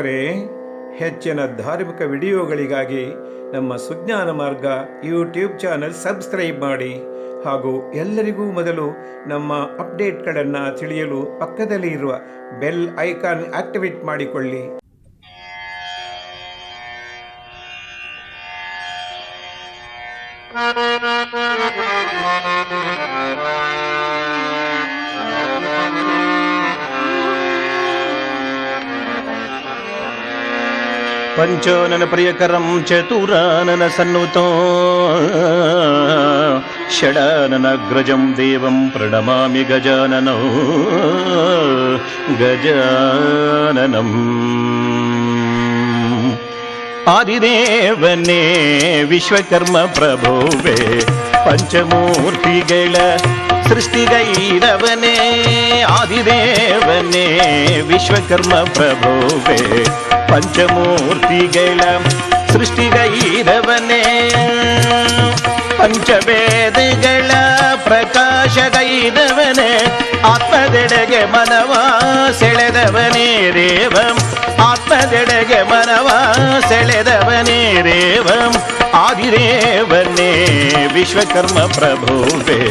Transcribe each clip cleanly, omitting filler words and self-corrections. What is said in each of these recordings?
ವೀಕ್ಷಕರೇ, ಹೆಚ್ಚಿನ ಧಾರ್ಮಿಕ ವಿಡಿಯೋಗಳಿಗಾಗಿ ನಮ್ಮ ಸುಜ್ಞಾನ ಮಾರ್ಗ ಯೂಟ್ಯೂಬ್ ಚಾನಲ್ ಸಬ್ಸ್ಕ್ರೈಬ್ ಮಾಡಿ ಹಾಗೂ ಎಲ್ಲರಿಗೂ ಮೊದಲು ನಮ್ಮ ಅಪ್ಡೇಟ್ಗಳನ್ನು ತಿಳಿಯಲು ಪಕ್ಕದಲ್ಲಿ ಇರುವ ಬೆಲ್ ಐಕಾನ್ ಆಕ್ಟಿವೇಟ್ ಮಾಡಿಕೊಳ್ಳಿ. ಪಂಚಾನನ ಪ್ರಿಯಕರಂ ಚತುರಾನನ ಸನ್ನುತೋ ಷಡಾನನಗ್ರಜಂ ದೇವಂ ಪ್ರಣಮಾಮಿ ಗಜಾನನೋ ಗಜಾನನಂ. ಆದಿದೇವನೇ ವಿಶ್ವಕರ್ಮ ಪ್ರಭುವೇ ಪಂಚಮೂರ್ತಿಗಳ ಸೃಷ್ಟಿಗೈರವನೇ. ಆದಿದೇವನೇ ವಿಶ್ವಕರ್ಮ ಪ್ರಭುವೇ ಪಂಚಮೂರ್ತಿಗಳ ಸೃಷ್ಟಿಗೈರವನೇ. ಪಂಚವೇದಗಳ ಪ್ರಕಾಶಗೈರವನೇ. ಆತ್ಮದೆಡೆಗೆ ಮನವ ಸೆಳೆದವನೇ ರೇವಂ. ಆತ್ಮದೆಡೆಗೆ ಮನವ ಸೆಳೆದವನೇ ರೇವಂ. ಆದಿದೇವನೇ ವಿಶ್ವಕರ್ಮ ಪ್ರಭುವೇ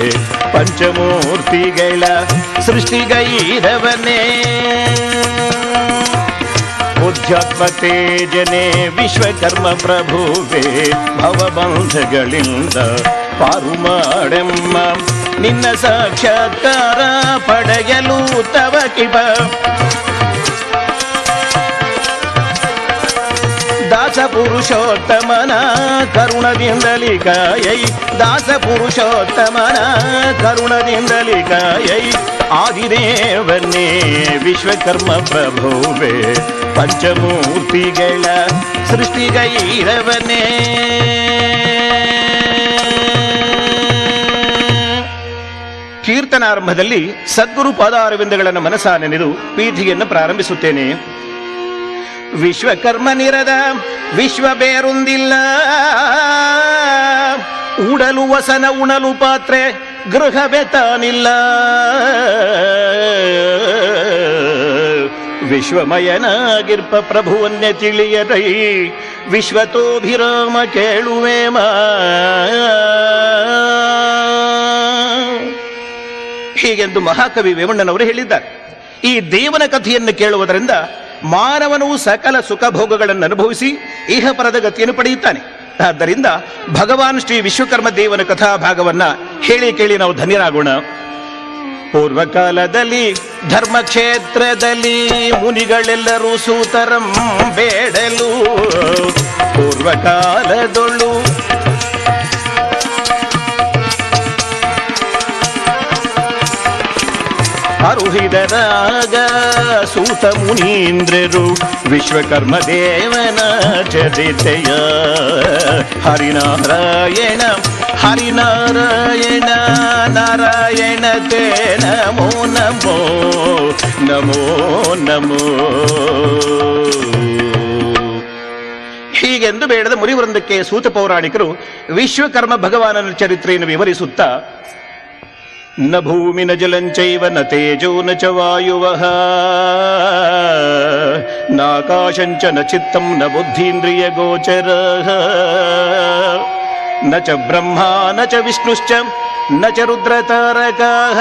ಪಂಚಮೂರ್ತಿಗಳ ಸೃಷ್ಟಿಗೈರವನೇ. ಬುದ್ಧಾತ್ಮ ತೇಜನೇ ವಿಶ್ವಕರ್ಮ ಪ್ರಭುವೇ ಭವಬಂಧಗಳಿಂದ ಪಾರು ಮಾಡೆಮ್ಮ. ನಿನ್ನ ಸಾಕ್ಷಾತ್ಕಾರ ಪಡೆಯಲು ತವ ಕಿಪ ದಾಸ ಪುರುಷೋತ್ತಮನ ಕರುಣದಿಂದಲಿ ಕಾಯೈ. ದಾಸ ಪುರುಷೋತ್ತಮನ ಕರುಣದಿಂದಲಿ ಕಾಯೈ. ಆದಿದೇವನೇ ವಿಶ್ವಕರ್ಮ ಪ್ರಭುವೇ ಪಂಚಮೂರ್ತಿಗಳ ಸೃಷ್ಟಿಗೈರವನೇ. ಕೀರ್ತನಾರಂಭದಲ್ಲಿ ಸದ್ಗುರು ಪಾದಾರವಿಂದಗಳನ್ನು ಮನಸಾ ನೆನೆದು ಪೀಠಿಗೆಯನ್ನು ಪ್ರಾರಂಭಿಸುತ್ತೇನೆ. ವಿಶ್ವಕರ್ಮ ನಿರದ ವಿಶ್ವ ಬೇರೊಂದಿಲ್ಲ. ಉಡಲು ವಸನ ಉಣಲು ಪಾತ್ರೆ ಗೃಹವೇ ತಾನಿಲ್ಲ. ವಿಶ್ವಮಯನಾಗಿರ್ಪ ಪ್ರಭುವನ್ನೇ ತಿಳಿಯರೈ ವಿಶ್ವತೋಭಿರಾಮ ಕೇಳುವೇಮ. ಹೀಗೆಂದು ಮಹಾಕವಿ ವೇಮಣ್ಣನವರು ಹೇಳಿದ್ದಾರೆ. ಈ ದೇವನ ಕಥೆಯನ್ನು ಕೇಳುವುದರಿಂದ ಮಾನವನು ಸಕಲ ಸುಖ ಭೋಗಗಳನ್ನು ಅನುಭವಿಸಿ ಇಹಪರದ ಗತಿಯನ್ನು ಪಡೆಯುತ್ತಾನೆ. ಆದ್ದರಿಂದ ಭಗವಾನ್ ಶ್ರೀ ವಿಶ್ವಕರ್ಮ ದೇವನ ಕಥಾ ಭಾಗವನ್ನ ಹೇಳಿ ಕೇಳಿ ನಾವು ಧನ್ಯರಾಗೋಣ. ಪೂರ್ವಕಾಲದಲ್ಲಿ ಧರ್ಮಕ್ಷೇತ್ರದಲ್ಲಿ ಮುನಿಗಳೆಲ್ಲರೂ ಸೂತರಂ ಬೇಡಲು. ಪೂರ್ವಕಾಲದೊಳ್ಳು ಅರುಹಿದರಾಗ ಸೂತ ಮುನೀಂದ್ರರು ವಿಶ್ವಕರ್ಮ ದೇವನ ಚರಿತೆಯ. ಹರಿನಾರಾಯಣ ಹರಿನಾರಾಯಣ ನಾರಾಯಣ ತೇ ನಮೋ ನಮೋ ನಮೋ ನಮೋ. ಹೀಗೆಂದು ಬೇಡದ ಮುನಿವೃಂದಕ್ಕೆ ಸೂತ ಪೌರಾಣಿಕರು ವಿಶ್ವಕರ್ಮ ಭಗವಾನನ ಚರಿತ್ರೆಯನ್ನು ವಿವರಿಸುತ್ತಾ ನ ಭೂಮಿ ನ ಜಲಂಚೈವ ನ ತೇಜೋ ನ ಚ ವಾಯುವಃ ನಾಕಾಶಂಚ ನ ಚಿತ್ತಂ ನ ಬುದ್ಧೀಂದ್ರಿಯ ಗೋಚರಃ ನ ಚ ಬ್ರಹ್ಮ ನ ಚ ವಿಷ್ಣುಶ್ಚ ನ ಚ ರುದ್ರತಾರಕಾಃ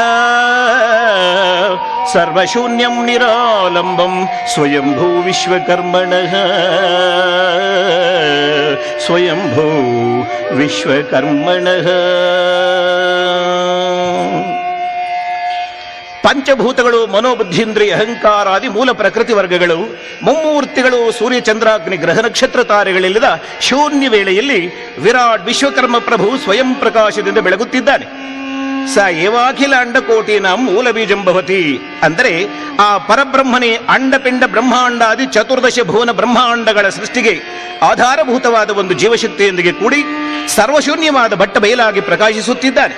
ಸರ್ವಶೂನ್ಯಂ ನಿರಾಲಂಬಂ ಸ್ವಯಂಭೂ ವಿಶ್ವಕರ್ಮಣಃ. ಸ್ವಯಂಭೂ ವಿಶ್ವಕರ್ಮಣಃ. ಪಂಚಭೂತಗಳು ಮನೋಬುದ್ಧೀಂದ್ರಿಯ ಅಹಂಕಾರಾದಿ ಮೂಲ ಪ್ರಕೃತಿ ವರ್ಗಗಳು ಮುಮ್ಮೂರ್ತಿಗಳು ಸೂರ್ಯ ಚಂದ್ರಾಗ್ನಿ ಗ್ರಹ ನಕ್ಷತ್ರ ತಾರೆಗಳಿಲ್ಲದ ಶೂನ್ಯ ವೇಳೆಯಲ್ಲಿ ವಿರಾಟ್ ವಿಶ್ವಕರ್ಮ ಪ್ರಭು ಸ್ವಯಂ ಪ್ರಕಾಶದಿಂದ ಬೆಳಗುತ್ತಿದ್ದಾನೆ. ಸ ಏವಾಖಿಲ ಅಂಡಕೋಟಿನ ಮೂಲ ಬೀಜಂಭವತಿ. ಅಂದರೆ ಆ ಪರಬ್ರಹ್ಮನೇ ಅಂಡಪಿಂಡ ಬ್ರಹ್ಮಾಂಡಾದಿ ಚತುರ್ದಶ ಭುವನ ಬ್ರಹ್ಮಾಂಡಗಳ ಸೃಷ್ಟಿಗೆ ಆಧಾರಭೂತವಾದ ಒಂದು ಜೀವಶಕ್ತಿಯೊಂದಿಗೆ ಕೂಡಿ ಸರ್ವಶೂನ್ಯವಾದ ಬಟ್ಟ ಬಯಲಾಗಿ ಪ್ರಕಾಶಿಸುತ್ತಿದ್ದಾನೆ.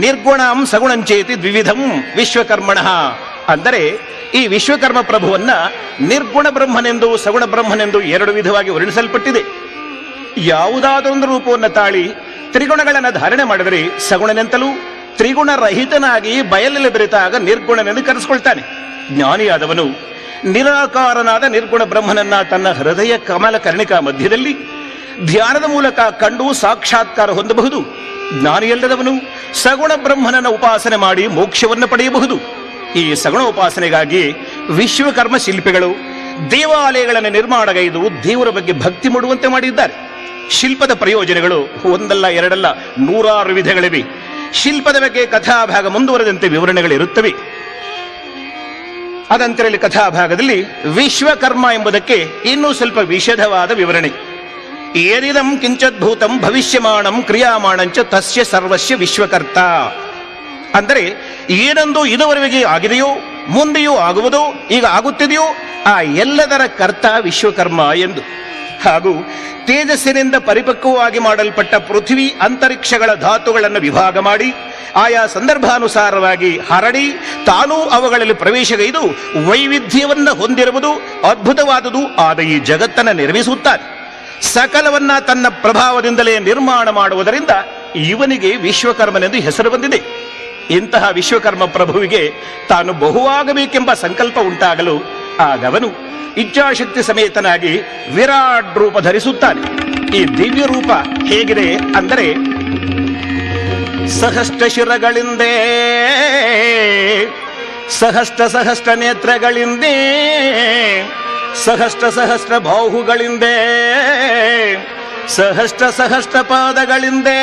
ನಿರ್ಗುಣಂ ಸಗುಣಂಚೇತಿ ದ್ವಿವಿಧಂ ವಿಶ್ವಕರ್ಮಣಃ. ಅಂದರೆ ಈ ವಿಶ್ವಕರ್ಮ ಪ್ರಭುವನ್ನ ನಿರ್ಗುಣ ಬ್ರಹ್ಮನೆಂದು ಸಗುಣ ಬ್ರಹ್ಮನೆಂದು ಎರಡು ವಿಧವಾಗಿ ವರ್ಣಿಸಲ್ಪಟ್ಟಿದೆ. ಯಾವುದಾದರೊಂದು ರೂಪವನ್ನು ತಾಳಿ ತ್ರಿಗುಣಗಳನ್ನು ಧಾರಣೆ ಮಾಡಿದರೆ ಸಗುಣನೆಂತಲೂ, ತ್ರಿಗುಣ ರಹಿತನಾಗಿ ಬಯಲಲ್ಲಿ ಬೆರೆತಾಗ ನಿರ್ಗುಣನೆಂದು ಕರೆಸಿಕೊಳ್ತಾನೆ. ಜ್ಞಾನಿಯಾದವನು ನಿರಾಕಾರನಾದ ನಿರ್ಗುಣ ಬ್ರಹ್ಮನನ್ನ ತನ್ನ ಹೃದಯ ಕಮಲ ಕರ್ಣಿಕಾ ಮಧ್ಯದಲ್ಲಿ ಧ್ಯಾನದ ಮೂಲಕ ಕಂಡು ಸಾಕ್ಷಾತ್ಕಾರ ಹೊಂದಬಹುದು. ಜ್ಞಾನಿಯಲ್ಲದವನು ಸಗುಣ ಬ್ರಹ್ಮನನ್ನ ಉಪಾಸನೆ ಮಾಡಿ ಮೋಕ್ಷವನ್ನು ಪಡೆಯಬಹುದು. ಈ ಸಗುಣ ಉಪಾಸನೆಗಾಗಿ ವಿಶ್ವಕರ್ಮ ಶಿಲ್ಪಿಗಳು ದೇವಾಲಯಗಳನ್ನು ನಿರ್ಮಾಣಗೈದು ದೇವರ ಬಗ್ಗೆ ಭಕ್ತಿ ಮೂಡುವಂತೆ ಮಾಡಿದ್ದಾರೆ. ಶಿಲ್ಪದ ಪ್ರಯೋಜನಗಳು ಒಂದಲ್ಲ ಎರಡಲ್ಲ 100 ವಿಧಗಳಿವೆ. ಶಿಲ್ಪದ ಬಗ್ಗೆ ಕಥಾಭಾಗ ಮುಂದುವರೆದಂತೆ ವಿವರಣೆಗಳಿರುತ್ತವೆ. ಅದಂತರಲ್ಲಿ ಕಥಾಭಾಗದಲ್ಲಿ ವಿಶ್ವಕರ್ಮ ಎಂಬುದಕ್ಕೆ ಇನ್ನೂ ಸ್ವಲ್ಪ ವಿಶದವಾದ ವಿವರಣೆ. ಏನಿದಂ ಕಿಂಚದ್ಭೂತಂ ಭವಿಷ್ಯಮಾಣಂ ಕ್ರಿಯಾಮಾಣಂಚ ತಸ್ಯ ಸರ್ವಸ್ಯ ವಿಶ್ವಕರ್ತ. ಅಂದರೆ ಏನೊಂದು ಇದುವರೆಗೆ ಆಗಿದೆಯೋ, ಮುಂದೆಯೂ ಆಗುವುದೋ, ಈಗ ಆಗುತ್ತಿದೆಯೋ ಆ ಎಲ್ಲದರ ಕರ್ತ ವಿಶ್ವಕರ್ಮ ಎಂದು. ಹಾಗೂ ತೇಜಸ್ಸಿನಿಂದ ಪರಿಪಕ್ವವಾಗಿ ಮಾಡಲ್ಪಟ್ಟ ಪೃಥ್ವಿ ಅಂತರಿಕ್ಷಗಳ ಧಾತುಗಳನ್ನು ವಿಭಾಗ ಮಾಡಿ ಆಯಾ ಸಂದರ್ಭಾನುಸಾರವಾಗಿ ಹರಡಿ ತಾನೂ ಅವುಗಳಲ್ಲಿ ಪ್ರವೇಶಗೈದು ವೈವಿಧ್ಯವನ್ನು ಹೊಂದಿರುವುದು ಅದ್ಭುತವಾದುದು ಆದ ಈ ಜಗತ್ತನ್ನು ನಿರ್ಮಿಸುತ್ತಾನೆ. ಸಕಲವನ್ನ ತನ್ನ ಪ್ರಭಾವದಿಂದಲೇ ನಿರ್ಮಾಣ ಮಾಡುವುದರಿಂದ ಇವನಿಗೆ ವಿಶ್ವಕರ್ಮನೆಂದು ಹೆಸರು ಬಂದಿದೆ. ಇಂತಹ ವಿಶ್ವಕರ್ಮ ಪ್ರಭುವಿಗೆ ತಾನು ಬಹುವಾಗಬೇಕೆಂಬ ಸಂಕಲ್ಪ ಉಂಟಾಗಲು ಆಗವನು ಇಚ್ಛಾಶಕ್ತಿ ಸಮೇತನಾಗಿ ವಿರಾಟ್ ರೂಪ ಧರಿಸುತ್ತಾನೆ. ಈ ದಿವ್ಯ ರೂಪ ಹೇಗಿದೆ ಅಂದರೆ, ಸಹಸ್ರ ಶಿರಗಳಿಂದೇ, ಸಹಸ್ರ ನೇತ್ರಗಳಿಂದೇ, ಸಹಸ್ರ ಬಾಹುಗಳಿಂದೇ, ಸಹಸ್ರ ಪಾದಗಳಿಂದೇ,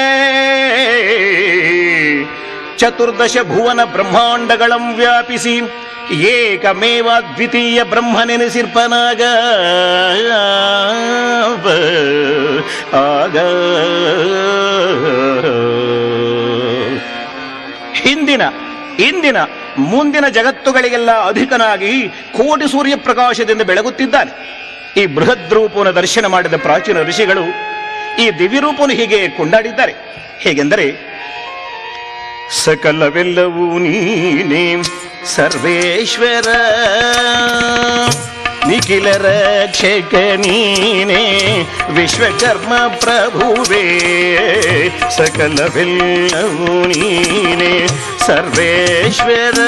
ಚತುರ್ದಶ ಭುವನ ಬ್ರಹ್ಮಾಂಡಗಳಂ ವ್ಯಾಪಿಸಿ ಏಕಮೇವ ದ್ವಿತೀಯ ಬ್ರಹ್ಮನೆನಿಸಿರ್ಪನಾಗ ಆಗ ಹಿಂದಿನ ಇಂದಿನ ಮುಂದಿನ ಜಗತ್ತುಗಳಿಗೆಲ್ಲ ಅಧಿಕನಾಗಿ ಕೋಟಿ ಸೂರ್ಯ ಪ್ರಕಾಶದಿಂದ ಬೆಳಗುತ್ತಿದ್ದಾನೆ. ಈ ಬೃಹದ್ ರೂಪವನ್ನು ದರ್ಶನ ಮಾಡಿದ ಪ್ರಾಚೀನ ಋಷಿಗಳು ಈ ದಿವ್ಯರೂಪವನ್ನು ಹೀಗೆ ಕೊಂಡಾಡಿದ್ದಾರೆ. ಹೇಗೆಂದರೆ, ಸಕಲವೆಲ್ಲವೂ ನೀನೇ ಸರ್ವೇಶ್ವರ, ನಿಖಿಲ ರಕ್ಷಕ ನೀನೇ ವಿಶ್ವಕರ್ಮ ಪ್ರಭುವೇ, ಸಕಲವೆಲ್ಲವೂ ನೀನೇ ಸರ್ವೇಶ್ವರ.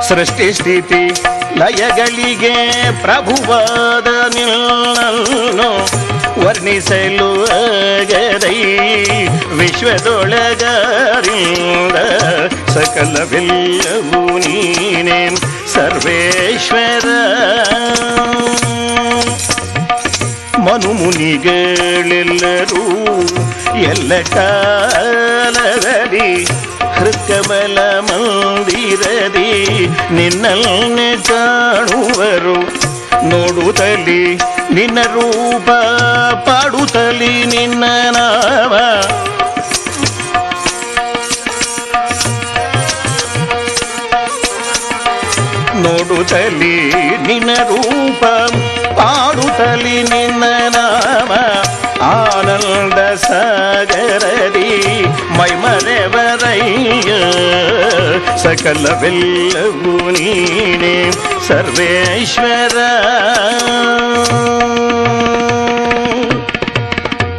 ಸೃಷ್ಟಿ ಸ್ಥಿತಿ ಲಯಗಳಿಗೆ ಪ್ರಭುವಾದ ನಿನ್ನನ್ನು ವರ್ಣಿಸಲು ಆಗದೈ ವಿಶ್ವದೊಳಗರಿಂದ, ಸಕಲವೆಲ್ಲವೂ ನೀನೇ ಸರ್ವೇಶ್ವರ. ಮನುಮುನಿಗಳೆಲ್ಲರೂ ಎಲ್ಲ ಕಾಲದಲ್ಲಿ ಹೃತ್ಕಮಲ ಮಂದಿರದಿ ನಿನ್ನನ್ನೇ ಕಾಣುವರು. ನೋಡುತ್ತಲಿ ನಿನ್ನ ರೂಪ, ಪಾಡುತ್ತಲಿ ನಿನ್ನ ನಾಮ, ನೋಡುತ್ತಲಿ ನಿನ್ನ ರೂಪ, ಪಾಡುತ್ತಲಿ ನಿನ್ನ ನಾಮ, ಆನಂದ ಸಾಗರದಿ ಮೈಮರೆವರಯ್ಯ, ಸಕಲವೆಲ್ಲವೂ ನೀನೇ ಸರ್ವೇಶ್ವರ.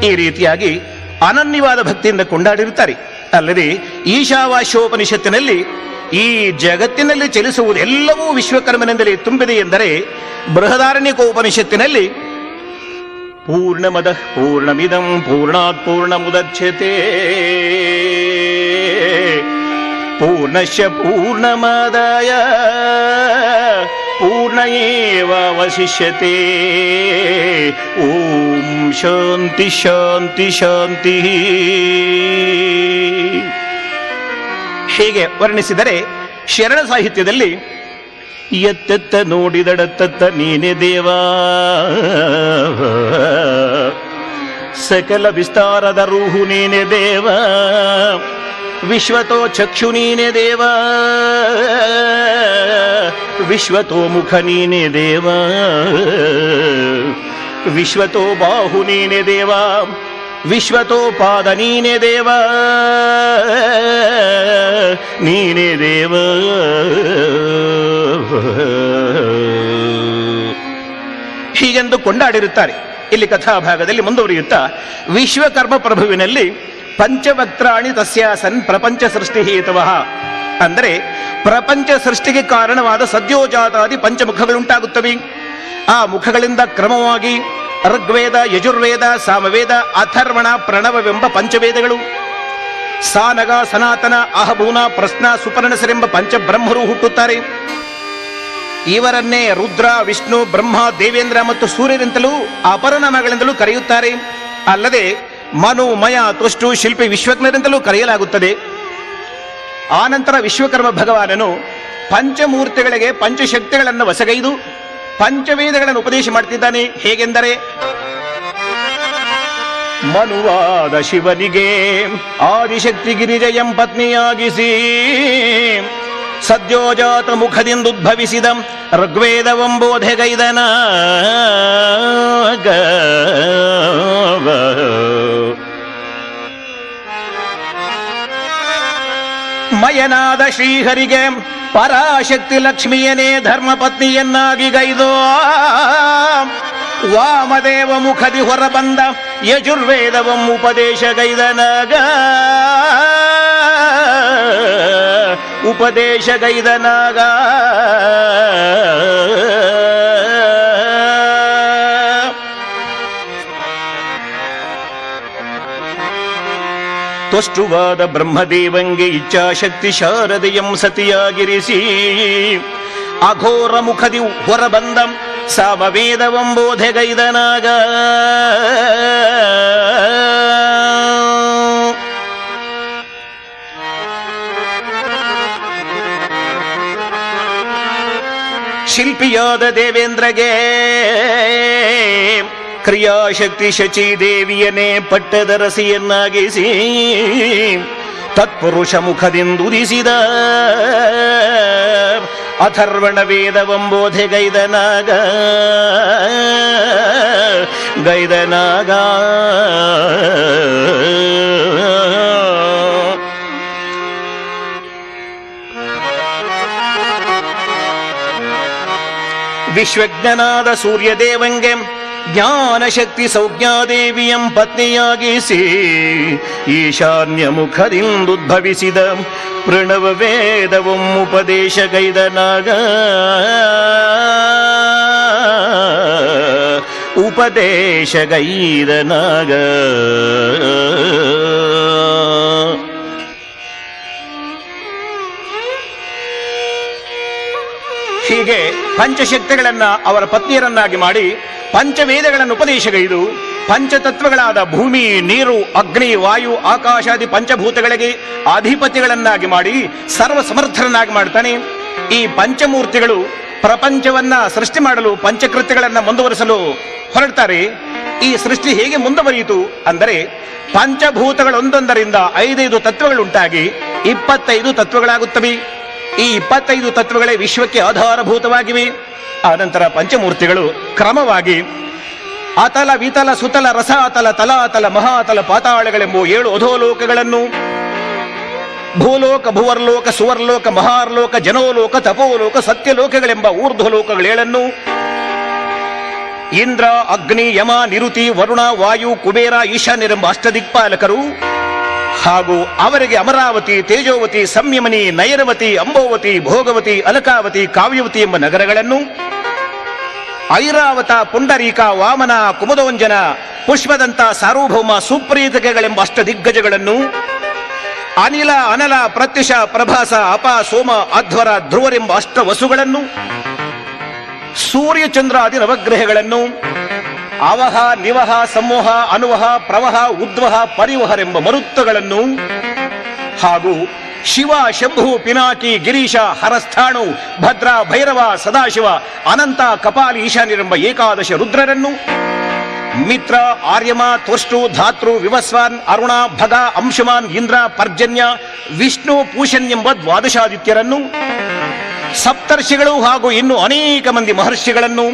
ಈ ರೀತಿಯಾಗಿ ಅನನ್ಯವಾದ ಭಕ್ತಿಯಿಂದ ಕೊಂಡಾಡಿರುತ್ತಾರೆ. ಅಲ್ಲದೆ ಈಶಾವಾಸ್ಯೋಪನಿಷತ್ತಿನಲ್ಲಿ ಈ ಜಗತ್ತಿನಲ್ಲಿ ಚಲಿಸುವುದೆಲ್ಲವೂ ವಿಶ್ವಕರ್ಮನಿಂದಲೇ ತುಂಬಿದೆ ಎಂದರೆ, ಬೃಹದಾರಣ್ಯಕೋಪನಿಷತ್ತಿನಲ್ಲಿ ಪೂರ್ಣಮದಃ ಪೂರ್ಣಮಿದಂ ಪೂರ್ಣಾತ್ ಪೂರ್ಣಮುದಚ್ಯತೆ ಪೂರ್ಣಶ್ಚ ಪೂರ್ಣಮಾದಾಯ ಪೂರ್ಣಯೇವಾವಶಿಷ್ಯತೆ. ಓಂ ಶಾಂತಿ ಶಾಂತಿ ಶಾಂತಿ. ಹೀಗೆ ವರ್ಣಿಸಿದರೆ ಶರಣ ಸಾಹಿತ್ಯದಲ್ಲಿ ಎತ್ತೆತ್ತ ನೋಡಿದಡತ್ತತ್ತ ನೀನೇ ದೇವಾ, ಸಕಲ ವಿಸ್ತಾರದ ರೂಹು ನೀನೇ ದೇವ, ವಿಶ್ವತೋ ಚಕ್ಷು ನೀನೇ ದೇವ, ವಿಶ್ವತೋ ಮುಖ ನೀನೇ ದೇವ, ವಿಶ್ವತೋ ಬಾಹು ನೀನೇ ದೇವ, ವಿಶ್ವತೋ ಪಾದ ನೀನೇ ದೇವ, ನೀನೇ ದೇವ. ಹೀಗೆಂದು ಕೊಂಡಾಡಿರುತ್ತಾರೆ. ಇಲ್ಲಿ ಕಥಾಭಾಗದಲ್ಲಿ ಮುಂದುವರಿಯುತ್ತಾ, ವಿಶ್ವಕರ್ಮ ಪ್ರಭುವಿನಲ್ಲಿ ಪಂಚವಕ್ತ್ರಾಣಿ ತಸ್ಯಾಸನ್ ಪ್ರಪಂಚ ಸೃಷ್ಟಿ ಹೇತವಃ ಅಂದರೆ ಪ್ರಪಂಚ ಸೃಷ್ಟಿಗೆ ಕಾರಣವಾದ ಸದ್ಯೋಜಾತಾದಿ ಪಂಚಮುಖಗಳುಂಟಾಗುತ್ತವೆ. ಆ ಮುಖಗಳಿಂದ ಕ್ರಮವಾಗಿ ಋಗ್ವೇದ, ಯಜುರ್ವೇದ, ಸಾಮವೇದ, ಅಥರ್ವಣ, ಪ್ರಣವವೆಂಬ ಪಂಚವೇದಗಳು, ಸಾನಗ, ಸನಾತನ, ಅಹಭೂನ, ಪ್ರಶ್ನ, ಸುಪರ್ಣಸರೆಂಬ ಪಂಚಬ್ರಹ್ಮರು ಹುಟ್ಟುತ್ತಾರೆ. ಇವರನ್ನೇ ರುದ್ರ, ವಿಷ್ಣು, ಬ್ರಹ್ಮ, ದೇವೇಂದ್ರ ಮತ್ತು ಸೂರ್ಯರಿಂದಲೂ ಅಪರನಾಮಗಳಿಂದಲೂ ಕರೆಯುತ್ತಾರೆ. ಅಲ್ಲದೆ ಮನು, ಮಯ, ತುಷ್ಟು, ಶಿಲ್ಪಿ, ವಿಶ್ವಜ್ಞರಿಂದಲೂ ಕರೆಯಲಾಗುತ್ತದೆ. ಆನಂತರ ವಿಶ್ವಕರ್ಮ ಭಗವಾನನು ಪಂಚಮೂರ್ತಿಗಳಿಗೆ ಪಂಚಶಕ್ತಿಗಳನ್ನು ವಸಗೈದು ಪಂಚವೇದಗಳನ್ನು ಉಪದೇಶ ಮಾಡ್ತಿದ್ದಾನೆ. ಹೇಗೆಂದರೆ, ಮನುವಾದ ಶಿವನಿಗೆ ಆದಿಶಕ್ತಿ ಗಿರಿಜಯಂ ಪತ್ನಿಯಾಗಿಸಿ ಸದ್ಯೋಜಾತ ಮುಖದಿಂದುದ್ಭವಿಸಿದ ಋಗ್ವೇದವಂಬೋಧೆಗೈದನ ಮಯನಾದ ಶ್ರೀಹರಿಗೆ ಪರಾಶಕ್ತಿ ಲಕ್ಷ್ಮಿಯನೇ ಧರ್ಮಪತ್ನಿಯನ್ನಾಗಿ ಗೈದೋ ವಾಮದೇವ ಮುಖದಿ ಹೊರಬಂದ ಯಜುರ್ವೇದವಂ ಉಪದೇಶಗೈದನಾಗ ತ್ವಷ್ಟುವಾದ ಬ್ರಹ್ಮದೇವಂಗೆ ಇಚ್ಛಾಶಕ್ತಿ ಶಾರದೆಯಂ ಸತಿಯಾಗಿರಿಸಿ ಅಘೋರ ಮುಖದಿ ಹೊರಬಂದ ಸಾಮವೇದವಂಬೋಧೆಗೈದನಾಗ ಶಿಲ್ಪಿಯಾದ ದೇವೇಂದ್ರಗೆ ಕ್ರಿಯಾಶಕ್ತಿ ಶಚೀದೇವಿಯನ್ನೇ ಪಟ್ಟದರಸಿಯನ್ನಾಗಿಸಿ ತತ್ಪುರುಷ ಮುಖದಿಂದುದಿಸಿದ ಅಥರ್ವಣ ವೇದವಂಬೋಧೆಗೈದನಾಗ ವಿಶ್ವಜ್ಞನಾದ ಸೂರ್ಯದೇವಂಗೆ ಜ್ಞಾನಶಕ್ತಿ ಸೌಜ್ಞಾದೇವಿಯಂ ಪತ್ನಿಯಾಗಿಸಿ ಈಶಾನ್ಯ ಮುಖದಿಂದುದ್ಭವಿಸಿದ ಪ್ರಣವ ವೇದವಂ ಉಪದೇಶಗೈದನಾಗ ಹೀಗೆ ಪಂಚಶಕ್ತಿಗಳನ್ನ ಅವರ ಪತ್ನಿಯರನ್ನಾಗಿ ಮಾಡಿ ಪಂಚವೇದಗಳನ್ನು ಉಪದೇಶಗೈದು ಪಂಚತತ್ವಗಳಾದ ಭೂಮಿ, ನೀರು, ಅಗ್ನಿ, ವಾಯು, ಆಕಾಶಾದಿ ಪಂಚಭೂತಗಳಿಗೆ ಅಧಿಪತಿಗಳನ್ನಾಗಿ ಮಾಡಿ ಸರ್ವ ಸಮರ್ಥರನ್ನಾಗಿ ಮಾಡ್ತಾನೆ. ಈ ಪಂಚಮೂರ್ತಿಗಳು ಪ್ರಪಂಚವನ್ನ ಸೃಷ್ಟಿ ಮಾಡಲು ಪಂಚಕೃತ್ಯಗಳನ್ನ ಮುಂದುವರಿಸಲು ಹೊರಡ್ತಾರೆ. ಈ ಸೃಷ್ಟಿ ಹೇಗೆ ಮುಂದುವರಿಯಿತು ಅಂದರೆ, ಪಂಚಭೂತಗಳೊಂದೊಂದರಿಂದ 5 ತತ್ವಗಳುಂಟಾಗಿ 25 ತತ್ವಗಳಾಗುತ್ತವೆ. ಈ 25 ತತ್ವಗಳೇ ವಿಶ್ವಕ್ಕೆ ಆಧಾರಭೂತವಾಗಿವೆ. ಆನಂತರ ಪಂಚಮೂರ್ತಿಗಳು ಕ್ರಮವಾಗಿ ಅತಲ, ವಿತಲ, ಸುತಲ, ರಸಾತಲ, ತಲಾತಲ, ಮಹಾತಲ, ಪಾತಾಳಗಳೆಂಬ 7 ಅಧೋಲೋಕಗಳನ್ನು, ಭೂಲೋಕ, ಭುವರ್ಲೋಕ, ಸುವರ್ಲೋಕ, ಮಹಾರ್ಲೋಕ, ಜನೋಲೋಕ, ತಪೋಲೋಕ, ಸತ್ಯಲೋಕಗಳೆಂಬ ಊರ್ಧ್ವಲೋಕಗಳೇಳನ್ನು, ಇಂದ್ರ, ಅಗ್ನಿ, ಯಮ, ನಿರುತಿ, ವರುಣ, ವಾಯು, ಕುಬೇರ, ಈಶಾನ್ಯರೆಂಬ ಅಷ್ಟದಿಕ್ಪಾಲಕರು ಹಾಗೂ ಅವರಿಗೆ ಅಮರಾವತಿ, ತೇಜೋವತಿ, ಸಂಯಮನಿ, ನಯನವತಿ, ಅಂಬೋವತಿ, ಭೋಗವತಿ, ಅಲಕಾವತಿ, ಕಾವ್ಯವತಿ ಎಂಬ ನಗರಗಳನ್ನು, ಐರಾವತ, ಪುಂಡರೀಕ, ವಾಮನ, ಕುಮುದೋಂಜನ, ಪುಷ್ಪದಂತ, ಸಾರ್ವಭೌಮ, ಸುಪ್ರೀತಕೆಗಳೆಂಬ ಅಷ್ಟದಿಗ್ಗಜಗಳನ್ನು, ಅನಿಲ, ಅನಲ, ಪ್ರತ್ಯುಷ, ಪ್ರಭಾಸ, ಅಪ, ಸೋಮ, ಅಧ್ವರ, ಧ್ರುವರೆಂಬ ಅಷ್ಟವಸುಗಳನ್ನು, ಸೂರ್ಯಚಂದ್ರಾದಿ ನವಗ್ರಹಗಳನ್ನು, ಅವಹ, ನಿವಹ, ಸಮೂಹ, ಅನುವಹ, ಪ್ರವಹ, ಉದ್ವಹ, ಪರಿವಹರೆಂಬ ಮರುತ್ತಗಳನ್ನು ಹಾಗೂ ಶಿವ, ಶಂಭು, ಪಿನಾಕಿ, ಗಿರೀಶ, ಹರಸ್ಥಾಣು, ಭದ್ರ, ಭೈರವ, ಸದಾಶಿವ, ಅನಂತ, ಕಪಾಲಿ, ಈಶಾನ್ಯರೆಂಬ 11 ರುದ್ರರನ್ನು, ಮಿತ್ರ, ಆರ್ಯಮ, ತ್ವಷ್ಟು, ಧಾತೃ, ವಿವಸ್ವಾನ್, ಅರುಣ, ಭಗ, ಅಂಶುಮಾನ್, ಇಂದ್ರ, ಪರ್ಜನ್ಯ, ವಿಷ್ಣು, ಪೂಷನ್ ಎಂಬ 12 ಸಪ್ತರ್ಷಿಗಳು ಹಾಗೂ ಇನ್ನು ಅನೇಕ ಮಂದಿ ಮಹರ್ಷಿಗಳನ್ನು,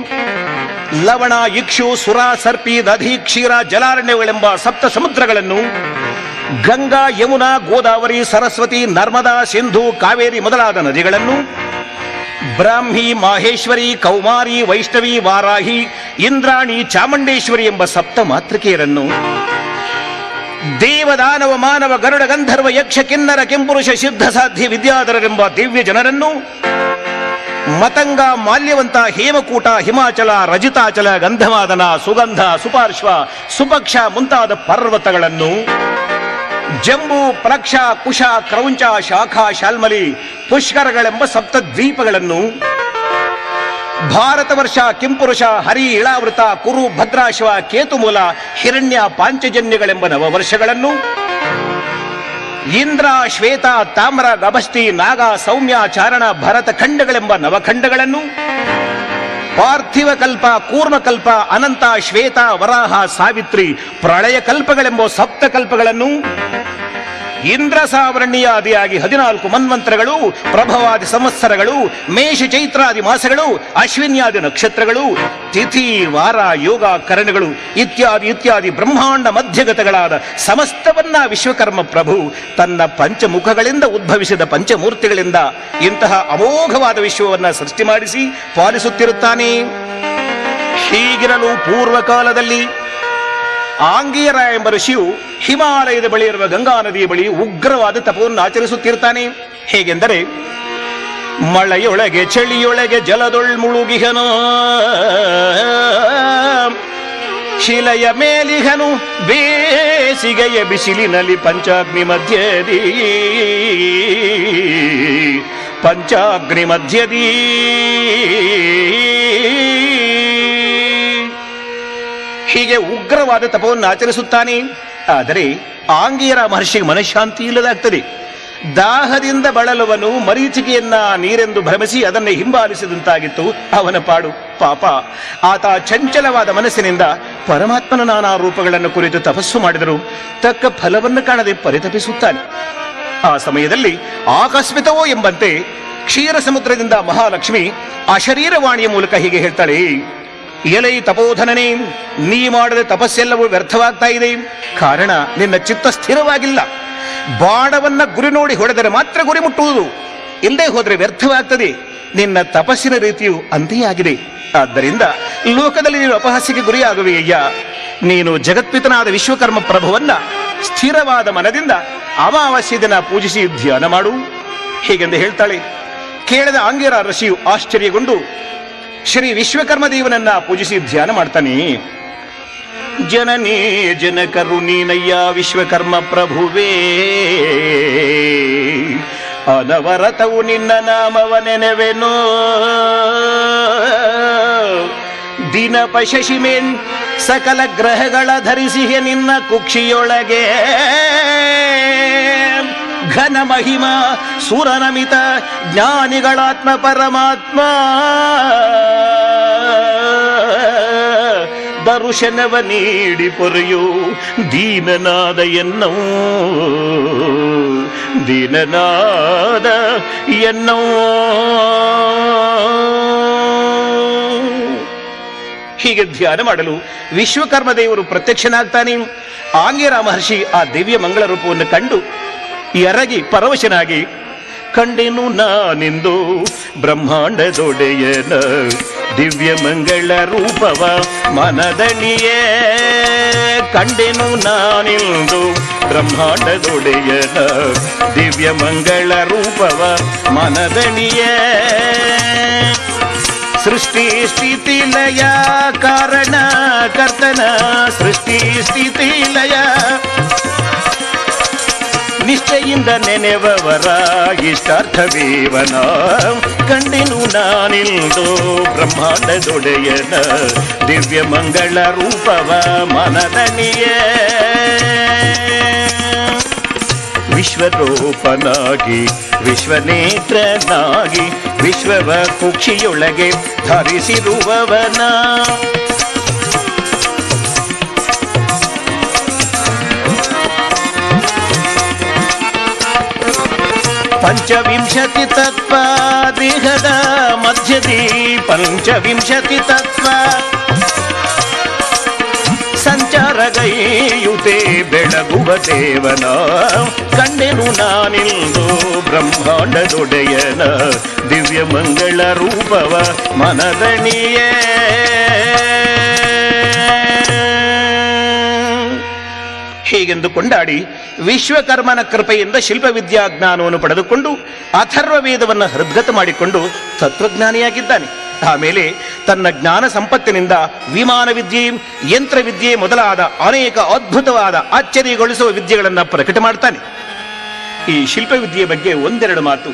ಲವಣ, ಇಕ್ಷು, ಸುರ, ಸರ್ಪಿ, ದಧಿ, ಕ್ಷೀರ, ಜಲಾರಣ್ಯಗಳೆಂಬ 7 ಸಮುದ್ರಗಳನ್ನು, ಗಂಗಾ, ಯಮುನಾ, ಗೋದಾವರಿ, ಸರಸ್ವತಿ, ನರ್ಮದಾ, ಸಿಂಧು, ಕಾವೇರಿ ಮೊದಲಾದ ನದಿಗಳನ್ನು, ಬ್ರಾಹ್ಮಿ, ಮಾಹೇಶ್ವರಿ, ಕೌಮಾರಿ, ವೈಷ್ಣವಿ, ವಾರಾಹಿ, ಇಂದ್ರಾಣಿ, ಚಾಮುಂಡೇಶ್ವರಿ ಎಂಬ 7 ಮಾತೃಕೆಯರನ್ನು, ದೇವದಾನವ ಮಾನವ ಗರುಡ ಗಂಧರ್ವ ಯಕ್ಷ ಕಿನ್ನರ ಕೆಂಪುರುಷ ಸಿದ್ಧ ಸಾಧ್ಯ ವಿದ್ಯಾಧರರೆಂಬ ದಿವ್ಯ ಜನರನ್ನು, ಮತಂಗ ಮಾಲ್ಯವಂತ ಹೇಮಕೂಟ ಹಿಮಾಚಲ ರಜಿತಾಚಲ ಗಂಧಮಾದನ ಸುಗಂಧ ಸುಪಾರ್ಶ್ವ ಸುಪಕ್ಷ ಮುಂತಾದ ಪರ್ವತಗಳನ್ನು, ಜಂಬೂ ಪ್ಲಕ್ಷ ಕುಶ ಕ್ರೌಂಚ ಶಾಖ ಶಾಲ್ಮಲಿ ಪುಷ್ಕರಗಳೆಂಬ ಸಪ್ತದ್ವೀಪಗಳನ್ನು, ಭಾರತ ವರ್ಷ ಕೆಂಪುರುಷ ಹರಿ ಇಳಾವೃತ ಕುರು ಭದ್ರಾಶ್ವ ಕೇತುಮೂಲ ಹಿರಣ್ಯ ಪಾಂಚಜನ್ಯಗಳೆಂಬ ನವವರ್ಷಗಳನ್ನು, ಇಂದ್ರ ಶ್ವೇತ ತಾಮ್ರ ಗಭಸ್ತಿ ನಾಗ ಸೌಮ್ಯ ಚಾರಣ ಭರತ ಖಂಡಗಳೆಂಬ ನವಖಂಡಗಳನ್ನು, ಪಾರ್ಥಿವ ಕಲ್ಪ ಕೂರ್ಮಕಲ್ಪ ಅನಂತ ಶ್ವೇತ ವರಾಹ ಸಾವಿತ್ರಿ ಪ್ರಳಯ ಕಲ್ಪಗಳೆಂಬ ಸಪ್ತಕಲ್ಪಗಳನ್ನು, ಇಂದ್ರ ಸಾವರ್ಣಿಯಾದಿಯಾಗಿ 14 ಮನ್ವಂತರಗಳು, ಪ್ರಭವಾದಿ ಸಂವತ್ಸರಗಳು, ಮೇಷ ಚೈತ್ರಾದಿ ಮಾಸಗಳು, ಅಶ್ವಿನ್ಯಾದಿ ನಕ್ಷತ್ರಗಳು, ತಿಥಿ ವಾರ ಯೋಗ ಕರಣಗಳು ಇತ್ಯಾದಿ ಇತ್ಯಾದಿ ಬ್ರಹ್ಮಾಂಡ ಮಧ್ಯಗತಗಳಾದ ಸಮಸ್ತವನ್ನ ವಿಶ್ವಕರ್ಮ ಪ್ರಭು ತನ್ನ ಪಂಚಮುಖಗಳಿಂದ ಉದ್ಭವಿಸಿದ ಪಂಚಮೂರ್ತಿಗಳಿಂದ ಇಂತಹ ಅಮೋಘವಾದ ವಿಶ್ವವನ್ನ ಸೃಷ್ಟಿ ಮಾಡಿಸಿ ಪಾಲಿಸುತ್ತಿರುತ್ತಾನೆ. ಹೀಗಿರಲು ಪೂರ್ವಕಾಲದಲ್ಲಿ ಆಂಗೀರ ಎಂಬ ಋಷಿಯು ಹಿಮಾಲಯದ ಬಳಿ ಇರುವ ಗಂಗಾ ನದಿಯ ಬಳಿ ಉಗ್ರವಾದ ತಪವನ್ನು ಆಚರಿಸುತ್ತಿರ್ತಾನೆ. ಹೇಗೆಂದರೆ, ಮಳೆಯೊಳಗೆ ಚಳಿಯೊಳಗೆ ಜಲದೊಳ್ ಮುಳುಗಿಹನು, ಶಿಲೆಯ ಮೇಲಿಹನು ಬೇಸಿಗೆಯ ಬಿಸಿಲಿನಲ್ಲಿ ಪಂಚಾಗ್ನಿ ಮಧ್ಯದಿ ಹೀಗೆ ಉಗ್ರವಾದ ತಪವನ್ನು ಆಚರಿಸುತ್ತಾನೆ. ಆದರೆ ಆಂಗೀರ ಮಹರ್ಷಿಗೆ ಮನಃಶಾಂತಿ ಇಲ್ಲದಾಗ್ತದೆ. ದಾಹದಿಂದ ಬಳಲುವನು ಮರೀಚಿಕೆಯನ್ನ ನೀರೆಂದು ಭ್ರಮಿಸಿ ಅದನ್ನೇ ಹಿಂಬಾಲಿಸಿದಂತಾಗಿತ್ತು ಅವನ ಪಾಡು. ಪಾಪ, ಆತ ಚಂಚಲವಾದ ಮನಸ್ಸಿನಿಂದ ಪರಮಾತ್ಮನ ನಾನಾ ರೂಪಗಳನ್ನು ಕುರಿತು ತಪಸ್ಸು ಮಾಡಿದರೂ ತಕ್ಕ ಫಲವನ್ನು ಕಾಣದೆ ಪರಿತಪಿಸುತ್ತಾನೆ. ಆ ಸಮಯದಲ್ಲಿ ಆಕಸ್ಮಿತವೋ ಎಂಬಂತೆ ಕ್ಷೀರ ಸಮುದ್ರದಿಂದ ಮಹಾಲಕ್ಷ್ಮಿ ಅಶರೀರವಾಣಿಯ ಮೂಲಕ ಹೀಗೆ ಹೇಳ್ತಾಳೆ: ಎಲೈ ತಪೋಧನನೇ, ನೀ ಮಾಡದ ತಪಸ್ಸೆಲ್ಲವೂ ವ್ಯರ್ಥವಾಗ್ತಾ ಇದೆ. ಕಾರಣ ನಿನ್ನ ಚಿತ್ತ ಸ್ಥಿರವಾಗಿಲ್ಲ. ಬಾಣವನ್ನ ಗುರಿ ನೋಡಿ ಹೊಡೆದರೆ ಮಾತ್ರ ಗುರಿ ಮುಟ್ಟುವುದು, ಇಲ್ಲದೆ ಹೋದರೆ ವ್ಯರ್ಥವಾಗ್ತದೆ. ನಿನ್ನ ತಪಸ್ಸಿನ ರೀತಿಯು ಅಂತೆಯೇ ಆಗಿದೆ. ಆದ್ದರಿಂದ ಲೋಕದಲ್ಲಿ ನೀನು ಅಪಹಾಸ್ಯಕ್ಕೆ ಗುರಿಯಾಗುವೆಯಯ್ಯ. ನೀನು ಜಗತ್ಪಿತನಾದ ವಿಶ್ವಕರ್ಮ ಪ್ರಭುವನ್ನ ಸ್ಥಿರವಾದ ಮನದಿಂದ ಅಮಾವಾಸ್ಯ ದಿನ ಪೂಜಿಸಿ ಧ್ಯಾನ ಮಾಡು ಹೀಗೆಂದು ಹೇಳ್ತಾಳೆ. ಕೇಳಿದ ಆಂಗೀರ ಋಷಿಯು ಆಶ್ಚರ್ಯಗೊಂಡು ಶ್ರೀ ವಿಶ್ವಕರ್ಮ ದೇವನನ್ನ ಪೂಜಿಸಿ ಧ್ಯಾನ ಮಾಡ್ತಾನೆ. ಜನನೇ ಜನಕರು ನೀನಯ್ಯ ವಿಶ್ವಕರ್ಮ ಪ್ರಭುವೇ, ಅನವರತವು ನಿನ್ನ ನಾಮವ ನೆನೆವೆನೋ. ದಿನಪ ಶಶಿಮೇನ್ ಸಕಲ ಗ್ರಹಗಳ ಧರಿಸಿಹೆ ನಿನ್ನ ಕುಕ್ಷಿಯೊಳಗೆ. ಘನ ಮಹಿಮ ಸುರನಮಿತ ಜ್ಞಾನಿಗಳಾತ್ಮ ಪರಮಾತ್ಮ ದರ್ಶನವ ನೀಡಿ ಪೊರೆಯೋ ದೀನನಾದ ಎನ್ನೋ, ದೀನನಾದ ಎನ್ನೋ. ಹೀಗೆ ಧ್ಯಾನ ಮಾಡಲು ವಿಶ್ವಕರ್ಮ ದೇವರು ಪ್ರತ್ಯಕ್ಷನಾಗ್ತಾನೆ. ಆಂಗೀರ ಮಹರ್ಷಿ ಆ ದಿವ್ಯ ಮಂಗಳ ರೂಪವನ್ನು ಕಂಡು ಎರಗಿ ಪರವಶನಾಗಿ, ಕಂಡೆನು ನಾನಿಂದು ಬ್ರಹ್ಮಾಂಡದೊಡೆಯನ ದಿವ್ಯ ಮಂಗಳ ರೂಪವ ಮನದಣಿಯೇ. ಕಂಡೆನು ನಾನಿಂದು ಬ್ರಹ್ಮಾಂಡದೊಡೆಯನ ದಿವ್ಯ ಮಂಗಳ ರೂಪವ ಮನದಣಿಯೇ. ಸೃಷ್ಟಿ ಸ್ಥಿತಿ ಲಯ ಕಾರಣ ಕರ್ತನ ಸೃಷ್ಟಿ ಸ್ಥಿತಿ ಲಯ ನಿಷ್ಠೆಯಿಂದ ನೆನೆವವರ ಇಷ್ಟಾರ್ಥವೇವನ. ಕಂಡೆನು ನಾನಿಂದು ಬ್ರಹ್ಮಾಂಡದೊಡೆಯನ ದಿವ್ಯ ಮಂಗಳ ರೂಪವ ಮನದಣಿಯೇ. ವಿಶ್ವರೂಪನಾಗಿ ವಿಶ್ವನೇತ್ರನಾಗಿ ವಿಶ್ವವ ಕುಕ್ಷಿಯೊಳಗೆ ಧರಿಸಿರುವವನ. ಪಂಚವಿಂಶತಿ ತತ್ವ ದೇಹದ ಮಧ್ಯದಿ ಪಂಚವಿಂಶತಿ ತತ್ವ ಸಂಚಾರಗೈಯುತೆ ಬೆಳಗುವ ದೇವನ. ಕಂಡೆನು ನಾನಿಂದು ಬ್ರಹ್ಮಾಂಡದೊಡೆಯನ ದಿವ್ಯ ಮಂಗಳ ರೂಪವ ಮನದಣಿಯೇ. ಹೀಗೆಂದು ಕೊಂಡಾಡಿ ವಿಶ್ವಕರ್ಮನ ಕೃಪೆಯಿಂದ ಶಿಲ್ಪವಿದ್ಯಾ ಜ್ಞಾನವನ್ನು ಪಡೆದುಕೊಂಡು ಅಥರ್ವ ವೇದವನ್ನು ಹೃದ್ಗತ ಮಾಡಿಕೊಂಡು ತತ್ವಜ್ಞಾನಿಯಾಗಿದ್ದಾನೆ. ಆಮೇಲೆ ತನ್ನ ಜ್ಞಾನ ಸಂಪತ್ತಿನಿಂದ ವಿಮಾನ ವಿದ್ಯೆ, ಯಂತ್ರವಿದ್ಯೆ ಮೊದಲಾದ ಅನೇಕ ಅದ್ಭುತವಾದ ಆಶ್ಚರ್ಯಗೊಳಿಸುವ ವಿದ್ಯೆಗಳನ್ನು ಪ್ರಕಟ ಮಾಡ್ತಾನೆ. ಈ ಶಿಲ್ಪವಿದ್ಯೆಯ ಬಗ್ಗೆ ಒಂದೆರಡು ಮಾತು.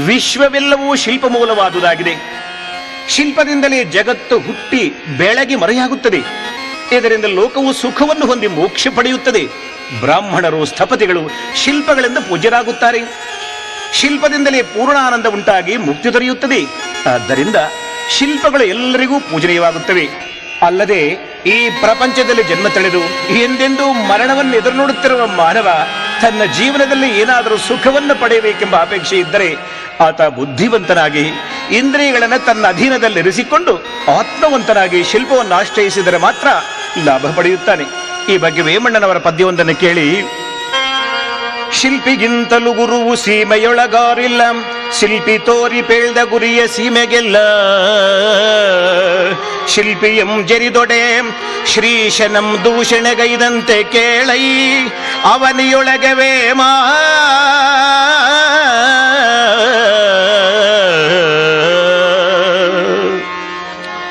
ವಿಶ್ವವೆಲ್ಲವೂ ಶಿಲ್ಪ ಮೂಲವಾದುದಾಗಿದೆ. ಶಿಲ್ಪದಿಂದಲೇ ಜಗತ್ತು ಹುಟ್ಟಿ ಬೆಳಗಿ ಮರೆಯಾಗುತ್ತದೆ. ಇದರಿಂದ ಲೋಕವು ಸುಖವನ್ನು ಹೊಂದಿ ಮೋಕ್ಷ ಪಡೆಯುತ್ತದೆ. ಬ್ರಾಹ್ಮಣರು, ಸ್ಥಪತಿಗಳು ಶಿಲ್ಪಗಳಿಂದ ಪೂಜ್ಯರಾಗುತ್ತಾರೆ. ಶಿಲ್ಪದಿಂದಲೇ ಪೂರ್ಣಾನಂದ ಉಂಟಾಗಿ ಮುಕ್ತಿ ದೊರೆಯುತ್ತದೆ. ಆದ್ದರಿಂದ ಶಿಲ್ಪಗಳು ಎಲ್ಲರಿಗೂ ಪೂಜನೀಯವಾಗುತ್ತವೆ. ಅಲ್ಲದೆ ಈ ಪ್ರಪಂಚದಲ್ಲಿ ಜನ್ಮ ತಳೆದು ಎಂದೆಂದೂ ಮರಣವನ್ನು ಎದುರು ನೋಡುತ್ತಿರುವ ಮಾನವ ತನ್ನ ಜೀವನದಲ್ಲಿ ಏನಾದರೂ ಸುಖವನ್ನು ಪಡೆಯಬೇಕೆಂಬ ಅಪೇಕ್ಷೆ ಇದ್ದರೆ ಆತ ಬುದ್ಧಿವಂತನಾಗಿ ಇಂದ್ರಿಯಗಳನ್ನು ತನ್ನ ಅಧೀನದಲ್ಲಿರಿಸಿಕೊಂಡು ಆತ್ಮವಂತನಾಗಿ ಶಿಲ್ಪವನ್ನು ಆಶ್ರಯಿಸಿದರೆ ಮಾತ್ರ ಲಾಭ ಪಡೆಯುತ್ತಾನೆ. ಈ ಬಗ್ಗೆ ವೇಮಣ್ಣನವರ ಪದ್ಯವೊಂದನ್ನು ಕೇಳಿ. ಶಿಲ್ಪಿಗಿಂತಲೂ ಗುರುವು ಸೀಮೆಯೊಳಗಾರಿಲ್ಲ, ಶಿಲ್ಪಿ ತೋರಿ ಪೇಳ್ದ ಗುರಿಯ ಸೀಮೆಗೆಲ್ಲ. ಶಿಲ್ಪಿಯಂ ಜರಿದೊಡೆ ಶ್ರೀಶನಂ ದೂಷಣೆಗೈದಂತೆ ಕೇಳೈ, ಅವನಿಯೊಳಗವೇ ಮಾ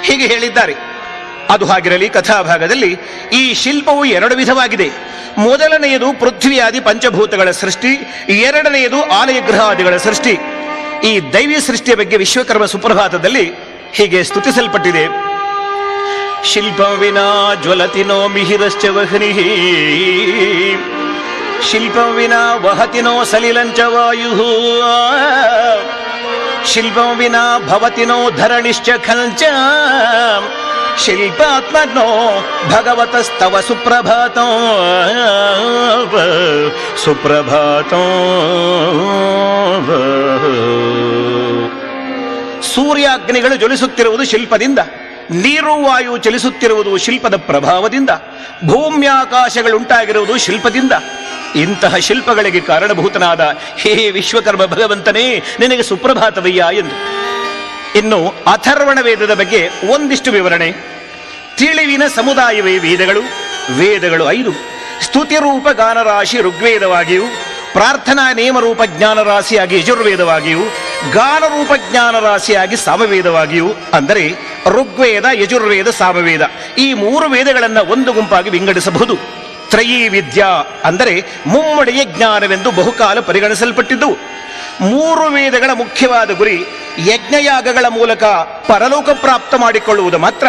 ಹೀಗೆ ಹೇಳಿದ್ದಾರೆ. ಅದು ಹಾಗಿರಲಿ, ಕಥಾಭಾಗದಲ್ಲಿ ಈ ಶಿಲ್ಪವು ಎರಡು ವಿಧವಾಗಿದೆ. ಮೊದಲನೆಯದು ಪೃಥ್ವಿಯಾದಿ ಪಂಚಭೂತಗಳ ಸೃಷ್ಟಿ, ಎರಡನೆಯದು ಆಲಯ ಗೃಹಾದಿಗಳ ಸೃಷ್ಟಿ. ಈ ದೈವಿ ಸೃಷ್ಟಿಯ ಬಗ್ಗೆ ವಿಶ್ವಕರ್ಮ ಸುಪ್ರಭಾತದಲ್ಲಿ ಹೀಗೆ ಸ್ತುತಿಸಲ್ಪಟ್ಟಿದೆ. ಶಿಲ್ಪಂ ವಿನಾ ಜ್ವಲತಿನೋ ಮಿಹಿರಶ್ಚ ವಹ್ನಿ, ಶಿಲ್ಪಂ ವಿನಾ ವಹತಿನೋ ಸಲಿಲಂಚ ವಾಯು, ಶಿಲ್ಪಂ ವಿನಾ ಭವತಿನೋ ಧರಣಿಶ್ಚ ಖಲ್ಚ, ಶಿಲ್ಪಾತ್ಮನೋ ಭಗವತಸ್ತವ ಸುಪ್ರಭಾತಂ ಸುಪ್ರಭಾತಂ. ಸೂರ್ಯಾಗ್ನಿಗಳು ಜ್ವಲಿಸುತ್ತಿರುವುದು ಶಿಲ್ಪದಿಂದ, ನೀರು ವಾಯು ಚಲಿಸುತ್ತಿರುವುದು ಶಿಲ್ಪದ ಪ್ರಭಾವದಿಂದ, ಭೂಮ್ಯಾಕಾಶಗಳುಂಟಾಗಿರುವುದು ಶಿಲ್ಪದಿಂದ. ಇಂತಹ ಶಿಲ್ಪಗಳಿಗೆ ಕಾರಣಭೂತನಾದ ಹೇ ವಿಶ್ವಕರ್ಮ ಭಗವಂತನೇ, ನಿನಗೆ ಸುಪ್ರಭಾತವಯ್ಯ ಎಂದು. ಇನ್ನು ಅಥರ್ವಣ ವೇದದ ಬಗ್ಗೆ ಒಂದಿಷ್ಟು ವಿವರಣೆ. ತಿಳಿವಿನ ಸಮುದಾಯವೇ ವೇದಗಳು. ವೇದಗಳು 5. ಸ್ತುತಿರೂಪ ಗಾನರಾಶಿ ಋಗ್ವೇದವಾಗಿಯೂ, ಪ್ರಾರ್ಥನಾ ನೇಮರೂಪ ಜ್ಞಾನರಾಶಿಯಾಗಿ ಯಜುರ್ವೇದವಾಗಿಯೂ, ಗಾನರೂಪ ಜ್ಞಾನರಾಶಿಯಾಗಿ ಸಾಮವೇದವಾಗಿಯೂ, ಅಂದರೆ ಋಗ್ವೇದ, ಯಜುರ್ವೇದ, ಸಾಮವೇದ ಈ 3 ವೇದಗಳನ್ನು ಒಂದು ಗುಂಪಾಗಿ ವಿಂಗಡಿಸಬಹುದು. ತ್ರಯೀ ವಿದ್ಯಾ ಅಂದರೆ ಮುಮ್ಮಡಿಯ ಜ್ಞಾನವೆಂದು ಬಹುಕಾಲ ಪರಿಗಣಿಸಲ್ಪಟ್ಟಿದ್ದು. 3 ವೇದಗಳ ಮುಖ್ಯವಾದ ಗುರಿ ಯಜ್ಞಯಾಗಗಳ ಮೂಲಕ ಪರಲೋಕ ಪ್ರಾಪ್ತ ಮಾಡಿಕೊಳ್ಳುವುದು ಮಾತ್ರ.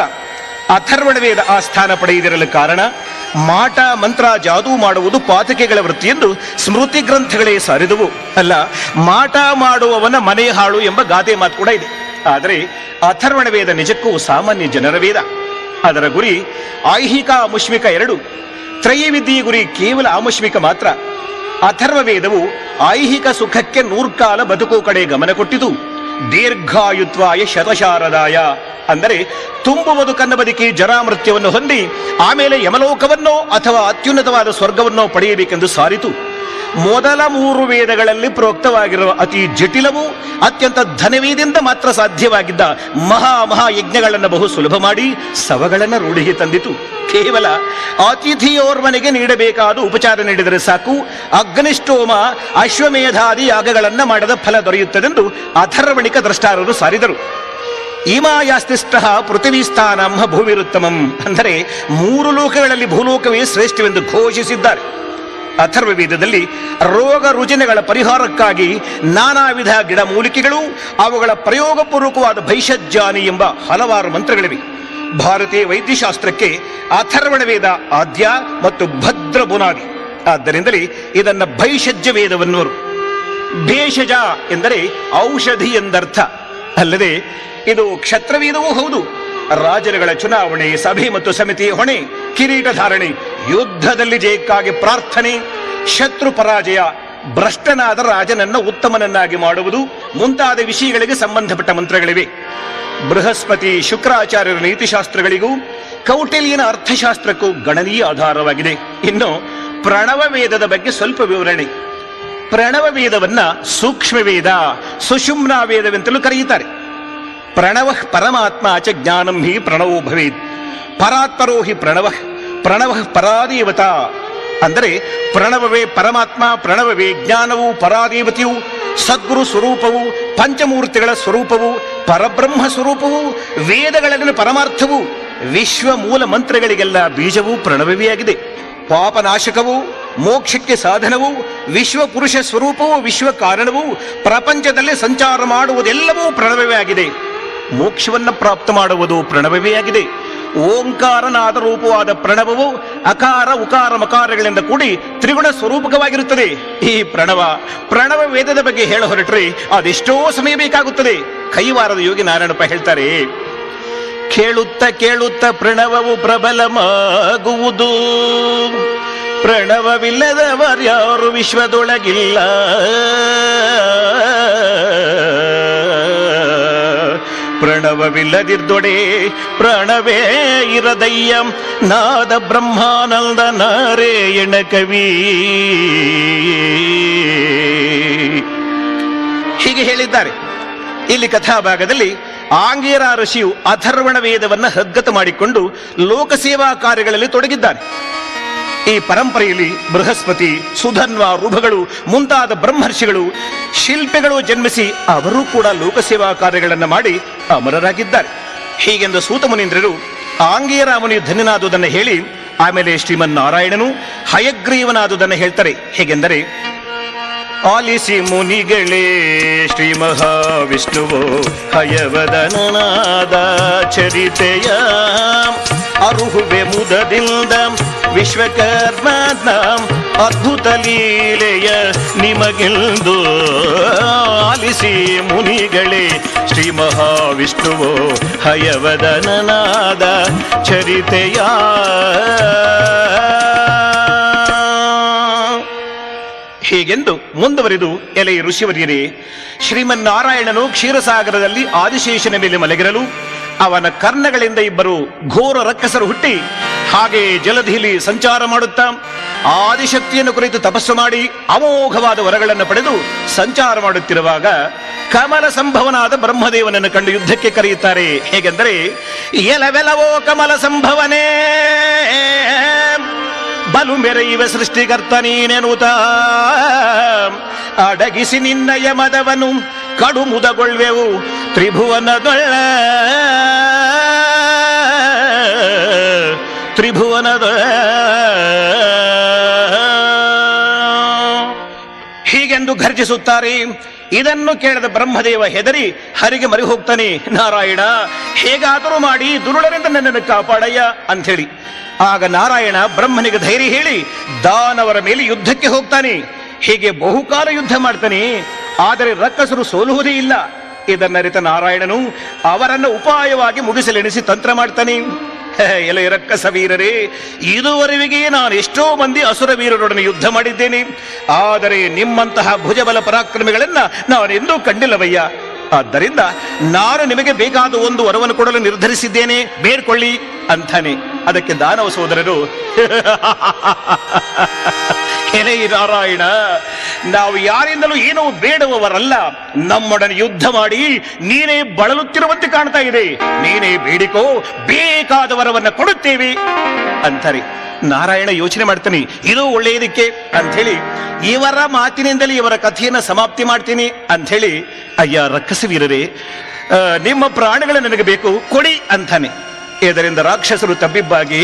ಅಥರ್ವಣ ವೇದ ಆ ಸ್ಥಾನ ಪಡೆಯದಿರಲು ಕಾರಣ ಮಾಟ ಮಂತ್ರ ಜಾದೂ ಮಾಡುವುದು ಪಾತಕಿಗಳ ವೃತ್ತಿ ಎಂದು ಸ್ಮೃತಿ ಗ್ರಂಥಗಳೇ ಸಾರಿದುವು. ಅಲ್ಲ, ಮಾಟ ಮಾಡುವವನ ಮನೆ ಹಾಳು ಎಂಬ ಗಾದೆ ಮಾತು ಕೂಡ ಇದೆ. ಆದರೆ ಅಥರ್ವಣ ವೇದ ನಿಜಕ್ಕೂ ಸಾಮಾನ್ಯ ಜನರ ವೇದ. ಅದರ ಗುರಿ ಐಹಿಕ ಆಮುಷ್ಮಿಕ 2. ತ್ರಯೀವಿದ್ಯೆಯ ಗುರಿ ಕೇವಲ ಆಮುಷ್ಮಿಕ ಮಾತ್ರ. ಅಥರ್ವ ವೇದವು ಐಹಿಕ ಸುಖಕ್ಕೆ 100 ಕಾಲ ಬದುಕು ಕಡೆ ಗಮನ ಕೊಟ್ಟಿತು. ದೀರ್ಘಾಯುತ್ವಾಯ ಶತಶಾರದಾಯ ಅಂದರೆ ತುಂಬು ಬದುಕನ್ನು ಬದುಕಿ ಜರಾಮೃತ್ಯವನ್ನು ಹೊಂದಿ ಆಮೇಲೆ ಯಮಲೋಕವನ್ನೋ ಅಥವಾ ಅತ್ಯುನ್ನತವಾದ ಸ್ವರ್ಗವನ್ನೋ ಪಡೆಯಬೇಕೆಂದು ಸಾರಿತು. ಮೊದಲ 3 ವೇದಗಳಲ್ಲಿ ಪ್ರೋಕ್ತವಾಗಿರುವ ಅತಿ ಜಟಿಲವೂ ಅತ್ಯಂತ ಧನವೇದಿಂದ ಮಾತ್ರ ಸಾಧ್ಯವಾಗಿದ್ದ ಮಹಾ ಯಜ್ಞಗಳನ್ನು ಬಹು ಸುಲಭ ಮಾಡಿ ಸವಗಳನ್ನು ರೂಢಿಗೆ ತಂದಿತು. ಕೇವಲ ಅತಿಥಿಯೋರ್ವನಿಗೆ ನೀಡಬೇಕಾದ ಉಪಚಾರ ನೀಡಿದರೆ ಸಾಕು, ಅಗ್ನಿಷ್ಠೋಮ ಅಶ್ವಮೇಧಾದಿ ಯಾಗಗಳನ್ನು ಮಾಡದ ಫಲ ದೊರೆಯುತ್ತದೆಂದು ಅಥರ್ವಣಿಕ ದ್ರಷ್ಟಾರರು ಸಾರಿದರು. ಇಮಾಯಾಸ್ತಿಷ್ಠ ಪೃಥ್ವೀ ಸ್ಥಾನಂ ಭೂಮಿರುತ್ತಮಂ ಅಂದರೆ 3 ಲೋಕಗಳಲ್ಲಿ ಭೂಲೋಕವೇ ಶ್ರೇಷ್ಠವೆಂದು ಘೋಷಿಸಿದ್ದಾರೆ. ಅಥರ್ವ ವೇದದಲ್ಲಿ ರೋಗ ರುಜಿನಗಳ ಪರಿಹಾರಕ್ಕಾಗಿ ನಾನಾ ವಿಧ ಗಿಡಮೂಲಿಕೆಗಳು, ಅವುಗಳ ಪ್ರಯೋಗಪೂರ್ವಕವಾದ ಭೈಷಜ್ಯಾನಿ ಎಂಬ ಹಲವಾರು ಮಂತ್ರಗಳಿವೆ. ಭಾರತೀಯ ವೈದ್ಯಶಾಸ್ತ್ರಕ್ಕೆ ಅಥರ್ವಣ ವೇದ ಆದ್ಯ ಮತ್ತು ಭದ್ರ ಬುನಾದಿ. ಆದ್ದರಿಂದಲೇ ಇದನ್ನು ಭೈಷಜ್ಯ ವೇದವನ್ನುವರು. ಭೇಷಜ ಎಂದರೆ ಔಷಧಿ ಎಂದರ್ಥ. ಅಲ್ಲದೆ ಇದು ಕ್ಷತ್ರವೇದವೂ ಹೌದು. ರಾಜರುಗಳ ಚುನಾವಣೆ, ಸಭೆ ಮತ್ತು ಸಮಿತಿಯ ಹೊಣೆ, ಕಿರೀಟ ಧಾರಣೆ, ಯುದ್ಧದಲ್ಲಿ ಜಯಕ್ಕಾಗಿ ಪ್ರಾರ್ಥನೆ, ಶತ್ರು ಪರಾಜಯ, ಭ್ರಷ್ಟನಾದ ರಾಜನನ್ನ ಉತ್ತಮನನ್ನಾಗಿ ಮಾಡುವುದು ಮುಂತಾದ ವಿಷಯಗಳಿಗೆ ಸಂಬಂಧಪಟ್ಟ ಮಂತ್ರಗಳಿವೆ. ಬೃಹಸ್ಪತಿ ಶುಕ್ರಾಚಾರ್ಯರ ನೀತಿಶಾಸ್ತ್ರಗಳಿಗೂ ಕೌಟಿಲ್ಯನ ಅರ್ಥಶಾಸ್ತ್ರಕ್ಕೂ ಗಣನೀಯ ಆಧಾರವಾಗಿದೆ. ಇನ್ನು ಪ್ರಣವ ವೇದದ ಬಗ್ಗೆ ಸ್ವಲ್ಪ ವಿವರಣೆ. ಪ್ರಣವ ವೇದವನ್ನ ಸೂಕ್ಷ್ಮ ವೇದ, ಸುಷುಮ್ನಾ ವೇದವೆಂತಲೂ ಕರೆಯುತ್ತಾರೆ. ಪ್ರಣವ ಪರಮಾತ್ಮ ಚ ಜ್ಞಾನಂ ಹಿ ಪ್ರಣವೋ ಭವೇತ್. ಪರಾತ್ಪರೋ ಹಿ ಪ್ರಣವ, ಪ್ರಣವ ಪರಾದೇವತಾ. ಅಂದರೆ ಪ್ರಣವವೇ ಪರಮಾತ್ಮ, ಪ್ರಣವವೇ ಜ್ಞಾನವು, ಪರಾದೇವತೆಯು, ಸದ್ಗುರು ಸ್ವರೂಪವು, ಪಂಚಮೂರ್ತಿಗಳ ಸ್ವರೂಪವು, ಪರಬ್ರಹ್ಮ ಸ್ವರೂಪವು, ವೇದಗಳಲ್ಲಿನ ಪರಮಾರ್ಥವು, ವಿಶ್ವ ಮೂಲ ಮಂತ್ರಗಳಿಗೆಲ್ಲ ಬೀಜವು ಪ್ರಣವವೇ ಆಗಿದೆ. ಪಾಪನಾಶಕವು, ಮೋಕ್ಷಕ್ಕೆ ಸಾಧನವು, ವಿಶ್ವ ಪುರುಷ ಸ್ವರೂಪವು, ವಿಶ್ವ ಕಾರಣವು, ಪ್ರಪಂಚದಲ್ಲಿ ಸಂಚಾರ ಮಾಡುವುದೆಲ್ಲವೂ ಪ್ರಣವವೇ ಆಗಿದೆ. ಮೋಕ್ಷವನ್ನು ಪ್ರಾಪ್ತ ಮಾಡುವುದು ಪ್ರಣವವೇ ಆಗಿದೆ. ಓಂಕಾರನಾದ ರೂಪವಾದ ಪ್ರಣವವು ಅಕಾರ ಉಕಾರ ಮಕಾರಗಳಿಂದ ಕೂಡಿ ತ್ರಿಗುಣ ಸ್ವರೂಪಕವಾಗಿರುತ್ತದೆ. ಈ ಪ್ರಣವ ವೇದದ ಬಗ್ಗೆ ಹೇಳ ಹೊರಟ್ರೆ ಅದೆಷ್ಟೋ ಸಮಯ ಬೇಕಾಗುತ್ತದೆ. ಕೈವಾರದ ಯೋಗಿ ನಾರಾಯಣಪ್ಪ ಹೇಳ್ತಾರೆ, ಕೇಳುತ್ತ ಕೇಳುತ್ತ ಪ್ರಣವವು ಪ್ರಬಲವಾಗುವುದು, ಪ್ರಣವವಿಲ್ಲದವರ್ಯಾರು ವಿಶ್ವದೊಳಗಿಲ್ಲ. ಪ್ರಣವವಿಲ್ಲದಿದ್ದೊಡೆ ಪ್ರಾಣವೇ ಇರದಯ್ಯ, ನಾದ ಬ್ರಹ್ಮಾನಂದ ನಾರಾಯಣ ಕವಿ. ಹೀಗೆ ಹೇಳಿದ್ದಾರೆ. ಇಲ್ಲಿ ಕಥಾಭಾಗದಲ್ಲಿ ಆಂಗೀರ ಋಷಿಯು ಅಥರ್ವಣ ವೇದವನ್ನು ಹದ್ಗತ ಮಾಡಿಕೊಂಡು ಲೋಕಸೇವಾ ಕಾರ್ಯಗಳಲ್ಲಿ ತೊಡಗಿದ್ದಾನೆ. ಈ ಪರಂಪರೆಯಲ್ಲಿ ಬೃಹಸ್ಪತಿ, ಸುಧನ್ವ, ರುಭಗಳು ಮುಂತಾದ ಬ್ರಹ್ಮರ್ಷಿಗಳು, ಶಿಲ್ಪಿಗಳು ಜನ್ಮಿಸಿ ಅವರೂ ಕೂಡ ಲೋಕಸೇವಾ ಕಾರ್ಯಗಳನ್ನು ಮಾಡಿ ಅಮರರಾಗಿದ್ದಾರೆ. ಹೀಗೆಂದು ಸೂತ ಮುನೀಂದ್ರರು ಆಂಗೀರ ಮುನಿಯು ಧನ್ಯನಾದುದನ್ನು ಹೇಳಿ ಆಮೇಲೆ ಶ್ರೀಮನ್ನಾರಾಯಣನು ಹಯಗ್ರೀವನಾದುದನ್ನು ಹೇಳ್ತಾರೆ. ಹೇಗೆಂದರೆ, ಆಲಿಸಿ ಮುನಿಗಳೇ ಶ್ರೀ ಮಹಾವಿಷ್ಣುವೋ ಹಯವದನನಾದ ಚರಿತೆಯ, ಅರುಹುವೆ ಮುದದಿಂದ ವಿಶ್ವಕರ್ಮನ ಅದ್ಭುತ ಲೀಲೆಯ ನಿಮಗೆಂದು. ಆಲಿಸಿ ಮುನಿಗಳೇ ಶ್ರೀ ಮಹಾವಿಷ್ಣುವೋ ಹಯವದನನಾದ ಚರಿತೆಯ. ಹೀಗೆಂದು ಮುಂದುವರಿದು, ಎಲೆ ಋಷಿವರ್ಯರೇ, ಶ್ರೀಮನ್ನಾರಾಯಣನು ಕ್ಷೀರಸಾಗರದಲ್ಲಿ ಆದಿಶೇಷನ ಮೇಲೆ ಮಲಗಿರಲು ಅವನ ಕರ್ಣಗಳಿಂದ ಇಬ್ಬರು ಘೋರ ರಕ್ಕಸರು ಹುಟ್ಟಿ ಹಾಗೆ ಜಲಧಿಲಿ ಸಂಚಾರ ಮಾಡುತ್ತಾ ಆದಿಶಕ್ತಿಯನ್ನು ಕುರಿತು ತಪಸ್ಸು ಮಾಡಿ ಅಮೋಘವಾದ ವರಗಳನ್ನು ಪಡೆದು ಸಂಚಾರ ಮಾಡುತ್ತಿರುವಾಗ ಕಮಲ ಸಂಭವನಾದ ಬ್ರಹ್ಮದೇವನನ್ನು ಕಂಡು ಯುದ್ಧಕ್ಕೆ ಕರೆಯುತ್ತಾರೆ. ಹೇಗೆಂದರೆ, ಎಲವೆಲವೋ ಕಮಲ ಸಂಭವನೇ, ಬಲು ಮೆರೆಯುವ ಸೃಷ್ಟಿಕರ್ತ ನೀನೆನುತ, ಅಡಗಿಸಿ ನಿನ್ನಯ ಮದವನು ಕಡು ಮುದಗೊಳ್ವೆವು ತ್ರಿಭುವನದೊಳ್ಳ ಹೀಗೆಂದು ಘರ್ಜಿಸುತ್ತಾರೆ. ಇದನ್ನು ಕೇಳಿದ ಬ್ರಹ್ಮದೇವ ಹೆದರಿ ಹರಿಗೆ ಮರಿ ಹೋಗ್ತಾನೆ. ನಾರಾಯಣ, ಹೇಗಾದರೂ ಮಾಡಿ ದುರುಳರಿಂದ ನನ್ನನ್ನು ಕಾಪಾಡಯ್ಯ ಅಂಥೇಳಿ. ಆಗ ನಾರಾಯಣ ಬ್ರಹ್ಮನಿಗೆ ಧೈರ್ಯ ಹೇಳಿ ದಾನವರ ಮೇಲೆ ಯುದ್ಧಕ್ಕೆ ಹೋಗ್ತಾನೆ. ಹೀಗೆ ಬಹುಕಾಲ ಯುದ್ಧ ಮಾಡ್ತಾನೆ. ಆದರೆ ರಕ್ಕಸರು ಸೋಲುವುದೇ ಇಲ್ಲ. ಇದನ್ನರಿತ ನಾರಾಯಣನು ಅವರನ್ನು ಉಪಾಯವಾಗಿ ಮುಗಿಸಲೆಣಿಸಿ ತಂತ್ರ ಮಾಡ್ತಾನೆ. ಎಲೆ ರಕ್ಕಸ ವೀರರೇ, ಇದುವರೆಗೆ ನಾನು ಎಷ್ಟೋ ಮಂದಿ ಅಸುರ ವೀರರೊಡನೆ ಯುದ್ಧ ಮಾಡಿದ್ದೇನೆ. ಆದರೆ ನಿಮ್ಮಂತಹ ಭುಜಬಲ ಪರಾಕ್ರಮಿಗಳನ್ನ ನಾನೆಂದೂ ಕಂಡಿಲ್ಲವಯ್ಯ. ಆದ್ದರಿಂದ ನಾನು ನಿಮಗೆ ಬೇಕಾದ ಒಂದು ವರವನ್ನು ಕೊಡಲು ನಿರ್ಧರಿಸಿದ್ದೇನೆ, ಬೇಡ್ಕೊಳ್ಳಿ ಅಂತಾನೆ. ಅದಕ್ಕೆ ದಾನವ ಸೋದರರು, ಎಲೆ ನಾರಾಯಣ, ನಾವು ಯಾರಿಂದಲೂ ಏನೋ ಬೇಡುವವರಲ್ಲ. ನಮ್ಮೊಡನೆ ಯುದ್ಧ ಮಾಡಿ ನೀನೇ ಬಳಲುತ್ತಿರುವಂತೆ ಕಾಣ್ತಾ ಇದೆ. ನೀನೇ ಬೇಡಿಕೋ, ಬೇಕಾದ ವರವನ್ನ ಕೊಡುತ್ತೇವೆ ಅಂತಾರೆ. ನಾರಾಯಣ ಯೋಚನೆ ಮಾಡ್ತಾನೆ, ಇದು ಒಳ್ಳೆಯದಕ್ಕೆ ಅಂಥೇಳಿ ಇವರ ಮಾತಿನಿಂದಲೇ ಇವರ ಕಥೆಯನ್ನು ಸಮಾಪ್ತಿ ಮಾಡ್ತೀನಿ ಅಂಥೇಳಿ, ಅಯ್ಯ ರಕ್ಕಸ ವೀರರೇ, ನಿಮ್ಮ ಪ್ರಾಣಗಳು ನನಗೆ ಬೇಕು, ಕೊಡಿ ಅಂತಾನೆ. ಇದರಿಂದ ರಾಕ್ಷಸರು ತಬ್ಬಿಬ್ಬಾಗಿ,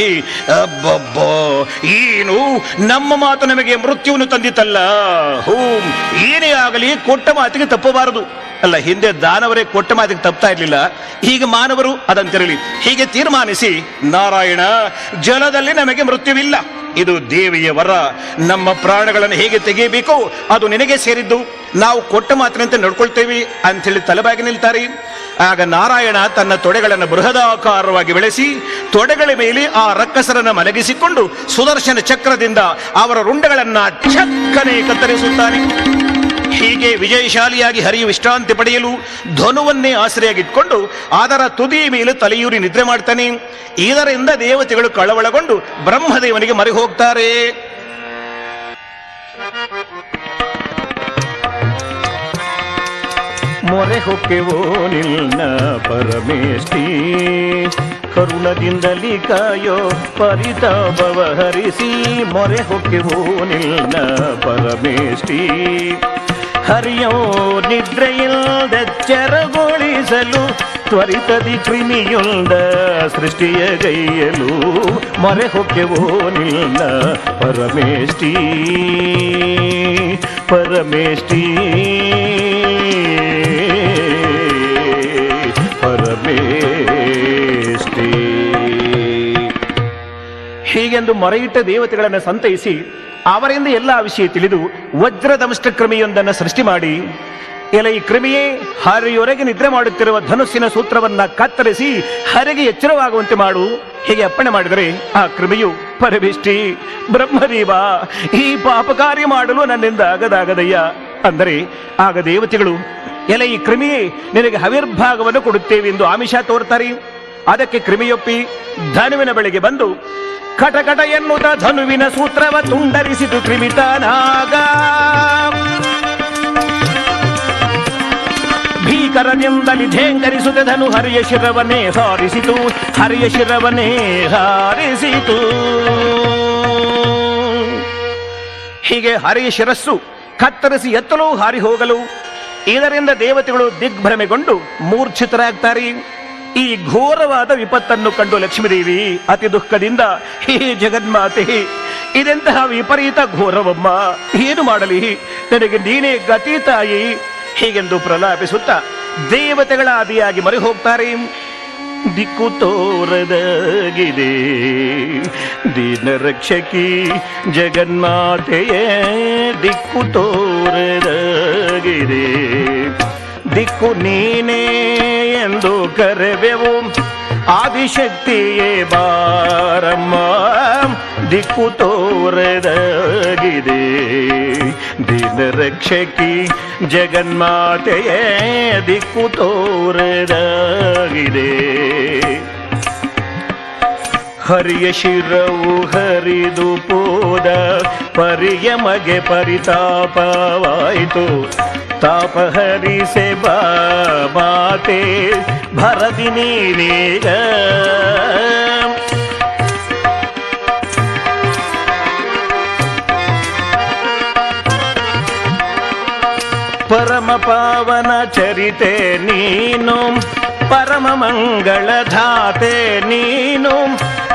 ಅಬ್ಬಬ್ಬೋ, ಏನು ನಮ್ಮ ಮಾತು ನಮಗೆ ಮೃತ್ಯುವನ್ನು ತಂದಿತಲ್ಲ. ಏನೇ ಆಗಲಿ ಕೊಟ್ಟ ಮಾತಿಗೆ ತಪ್ಪಬಾರದು. ಅಲ್ಲ, ಹಿಂದೆ ದಾನವರೇ ಕೊಟ್ಟ ಮಾತಿಗೆ ತಪ್ತಾ ಇರಲಿಲ್ಲ, ಈಗ ಮಾನವರು ಅದಂತಿರಲಿ. ಹೀಗೆ ತೀರ್ಮಾನಿಸಿ, ನಾರಾಯಣ, ಜಲದಲ್ಲಿ ನಮಗೆ ಮೃತ್ಯುವಿಲ್ಲ, ಇದು ದೇವಿಯ ವರ. ನಮ್ಮ ಪ್ರಾಣಗಳನ್ನು ಹೇಗೆ ತೆಗೆಯಬೇಕೋ ಅದು ನಿನಗೆ ಸೇರಿದ್ದು. ನಾವು ಕೊಟ್ಟ ಮಾತಿನಂತೆ ನಡ್ಕೊಳ್ತೇವೆ ಅಂಥೇಳಿ ತಲೆಬಾಗಿ ನಿಲ್ತಾರೆ. ಆಗ ನಾರಾಯಣ ತನ್ನ ತೊಡೆಗಳನ್ನು ಬೃಹದಾಕಾರವಾಗಿ ಬೆಳೆಸಿ ತೊಡೆಗಳ ಮೇಲೆ ಆ ರಕ್ಕಸರನ್ನು ಮಲಗಿಸಿಕೊಂಡು ಸುದರ್ಶನ ಚಕ್ರದಿಂದ ಅವರ ರುಂಡಗಳನ್ನ ಚಕ್ಕನೆ ಕತ್ತರಿಸುತ್ತಾನೆ. ಹೀಗೆ ವಿಜಯಶಾಲಿಯಾಗಿ ಹರಿಯು ವಿಶ್ರಾಂತಿ ಪಡೆಯಲು ಧನುವನ್ನೇ ಆಶ್ರಯಾಗಿಟ್ಕೊಂಡು ಅದರ ತುದಿಯ ಮೇಲೆ ತಲೆಯೂರಿ ನಿದ್ರೆ ಮಾಡ್ತಾನೆ. ಇದರಿಂದ ದೇವತೆಗಳು ಕಳವಳಗೊಂಡು ಬ್ರಹ್ಮದೇವನಿಗೆ ಮರೆ ಹೋಗ್ತಾರೆ. ಮೊರೆ ಹೊಕ್ಕೆವೋ ನಿನ್ನ ಪರಮೇಷ್ಠಿ, ಕರುಣದಿಂದಲಿ ಕಾಯೋ ಪರಿತಾಪವ ಹರಿಸಿ ಮೊರೆ ಹೊಕ್ಕೆವು ನಿನ್ನ ಪರಮೇಷ್ಠಿ. ಹರಿಯೋ ನಿದ್ರೆಯಿಲ್ದೆಚ್ಚರಗೊಳಿಸಲು ತ್ವರಿತದಿ ಕ್ರಿಮಿಯುಂಡ ಸೃಷ್ಟಿಯ ಗೈಯಲು ಮೊರೆ ಹೊಕ್ಕೆವು ನಿನ್ನ ಪರಮೇಷ್ಠಿ ಪರಮೇಷ್ಠಿ ಪರಮೇಷ್ಠಿ. ಹೀಗೆಂದು ಮೊರೆಯಿಟ್ಟ ದೇವತೆಗಳನ್ನು ಸಂತೈಸಿ ಅವರಿಂದ ಎಲ್ಲ ವಿಷಯ ತಿಳಿದು ವಜ್ರದಂಷ್ಟ ಕ್ರಮಿಯೊಂದನ್ನು ಸೃಷ್ಟಿ ಮಾಡಿ, ಎಲೆ ಈ ಕ್ರಿಮಿಯೇ ಹರಿಯೊರೆಗೆ ನಿದ್ರೆ ಮಾಡುತ್ತಿರುವ ಧನುಸ್ಸಿನ ಸೂತ್ರವನ್ನ ಕತ್ತರಿಸಿ ಹರಿಗೆ ಎಚ್ಚರವಾಗುವಂತೆ ಮಾಡು. ಹೀಗೆ ಅಪ್ಪಣೆ ಮಾಡಿದರೆ ಆ ಕ್ರಿಮಿಯು ಪರಮೇಷ್ಠಿ ಬ್ರಹ್ಮದೇವ, ಈ ಪಾಪ ಕಾರ್ಯ ಮಾಡಲು ನನ್ನಿಂದ ಆಗದಾಗದಯ್ಯ ಅಂದರೆ ಆಗ ದೇವತೆಗಳು ಎಲೆ ಈ ಕ್ರಿಮಿಯೇ ನಿನಗೆ ಹವಿರ್ಭಾಗವನ್ನು ಕೊಡುತ್ತೇವೆ ಎಂದು ಆಮಿಷ ತೋರ್ತಾರೆ. ಅದಕ್ಕೆ ಕ್ರಿಮಿಯೊಪ್ಪಿ ಧನುವಿನ ಬಳಿಗೆ ಬಂದು ಕಟಕಟ ಎನ್ನುತ್ತ ಧನುವಿನ ಸೂತ್ರವ ತುಂಡರಿಸಿತು ಕ್ರಿಮಿತನಾಗ. ಭೀಕರದಿಂದಲಿ ಝೇಂಗರಿಸುತ್ತ ಧನು ಹರಿಯ ಶಿರವನ್ನೇ ಹಾರಿಸಿತು, ಹರಿಯ ಶಿರವನ್ನೇ ಹಾರಿಸಿತು. ಹೀಗೆ ಹರಿಯ ಶಿರಸ್ಸು ಕತ್ತರಿಸಿ ಎತ್ತಲೂ ಹಾರಿ ಹೋಗಲು ಇದರಿಂದ ದೇವತೆಗಳು ದಿಗ್ಭ್ರಮೆಗೊಂಡು ಮೂರ್ಛಿತರಾಗ್ತಾರೆ. ಈ ಘೋರವಾದ ವಿಪತ್ತನ್ನು ಕಂಡು ಲಕ್ಷ್ಮೀದೇವಿ ಅತಿ ದುಃಖದಿಂದ, ಹೇ ಜಗನ್ಮಾತೆ, ಇದೆಂತಹ ವಿಪರೀತ ಘೋರವಮ್ಮ, ಏನು ಮಾಡಲಿ, ನನಗೆ ನೀನೇ ಗತಿ ತಾಯಿ ಹೀಗೆಂದು ಪ್ರಲಾಪಿಸುತ್ತಾ ದೇವತೆಗಳ ಆದಿಯಾಗಿ ಮರೆ ಹೋಗ್ತಾರೆ. ದಿಕ್ಕು ತೋರದಾಗಿದೆ ದೀನ ರಕ್ಷಕಿ ಜಗನ್ಮಾತೆಯೇ, ದಿಕ್ಕು ತೋರದಾಗಿದೆ, ದಿಕ್ಕು ನೀನೇ ಎಂದು ಕರೆವೆವು ಆದಿಶಕ್ತಿಯೇ ಬಾರಮ್ಮ, ದಿಕ್ಕು ತೋರದಾಗಿದೆ ದೀನ ರಕ್ಷಕಿ ಜಗನ್ಮಾತೆಯೇ, ದಿಕ್ಕು ತೋರದಾಗಿದೆ. ಹರಿಯ ಶಿರವು ಹರಿದು ಪೋದ ಪರಿಯ ಮಗೆ ಪರಿತಾಪವಾಯಿತು, ತಾಪ ಹರಿಸೆ ಬಾ ಮಾತೆ ಭರದಿ ನೀನೀಗ. ಪರಮ ಪಾವನ ಚರಿತೆ ನೀನು, ಪರಮ ಮಂಗಳ ಧಾತೆ ನೀನು,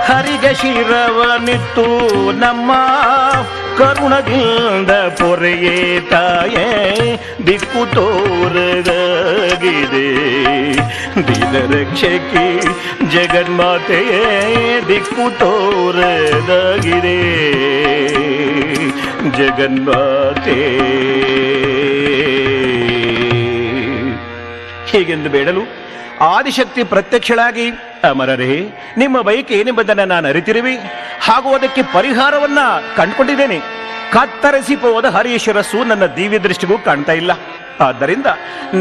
ಹರಿಗೆ ಶಿರವನಿತ್ತು ನಮ್ಮ ಕರುಣದಿಂದ ಪೊರೆಯೇ ತಾಯೇ, ದಿಕ್ಕು ತೋರದಾಗಿದೆ ದೀನ ರಕ್ಷಕಿ ಜಗನ್ಮಾತೆಯೇ, ದಿಕ್ಕು ತೋರದಾಗಿದೆ ಜಗನ್ಮಾತೆ. ಹೀಗೆಂದು ಬೇಡಲು ಆದಿಶಕ್ತಿ ಪ್ರತ್ಯಕ್ಷಳಾಗಿ, ಅಮರರೇ, ನಿಮ್ಮ ಬಯಕೆ ಏನೆಂಬುದನ್ನು ನಾನು ಅರಿತಿರುವೆ, ಹಾಗೂ ಅದಕ್ಕೆ ಪರಿಹಾರವನ್ನ ಕಂಡುಕೊಂಡಿದ್ದೇನೆ. ಕತ್ತರಿಸಿ ಹೋದ ಹರಿಯ ಶಿರಸ್ಸು ನನ್ನ ದಿವ್ಯ ದೃಷ್ಟಿಗೂ ಕಾಣ್ತಾ ಇಲ್ಲ. ಆದ್ದರಿಂದ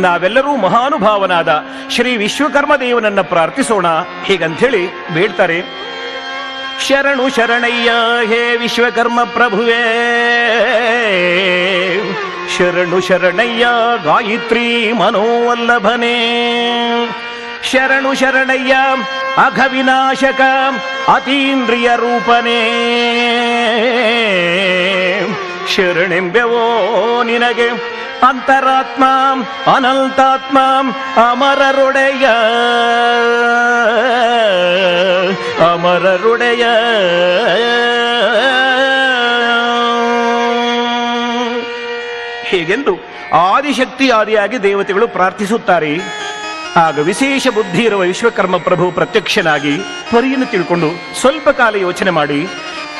ನಾವೆಲ್ಲರೂ ಮಹಾನುಭಾವನಾದ ಶ್ರೀ ವಿಶ್ವಕರ್ಮ ದೇವನನ್ನ ಪ್ರಾರ್ಥಿಸೋಣ ಹೀಗಂಥೇಳಿ ಬೇಡ್ತಾರೆ. ಶರಣು ಶರಣಯ್ಯ ಹೇ ವಿಶ್ವಕರ್ಮ ಪ್ರಭುವೇ, ಶರಣು ಶರಣಯ್ಯ ಗಾಯತ್ರಿ ಮನೋವಲ್ಲಭನೇ, ಶರಣು ಶರಣಯ್ಯ ಅಘವಿನಾಶಕ ಅತೀಂದ್ರಿಯ ರೂಪನೇ, ಶರಣೆಂಬೆವೋ ನಿನಗೆ ಅಂತರಾತ್ಮ ಅನಂತಾತ್ಮ ಅಮರರೊಡೆಯ, ಅಮರರೊಡೆಯ. ಹೀಗೆಂದು ಆದಿಶಕ್ತಿ ಆದಿಯಾಗಿ ದೇವತೆಗಳು ಪ್ರಾರ್ಥಿಸುತ್ತಾರೆ. ಆಗ ವಿಶೇಷ ಬುದ್ಧಿ ಇರುವ ವಿಶ್ವಕರ್ಮ ಪ್ರಭು ಪ್ರತ್ಯಕ್ಷನಾಗಿ ಪರಿಯನ್ನು ತಿಳ್ಕೊಂಡು ಸ್ವಲ್ಪ ಕಾಲ ಯೋಚನೆ ಮಾಡಿ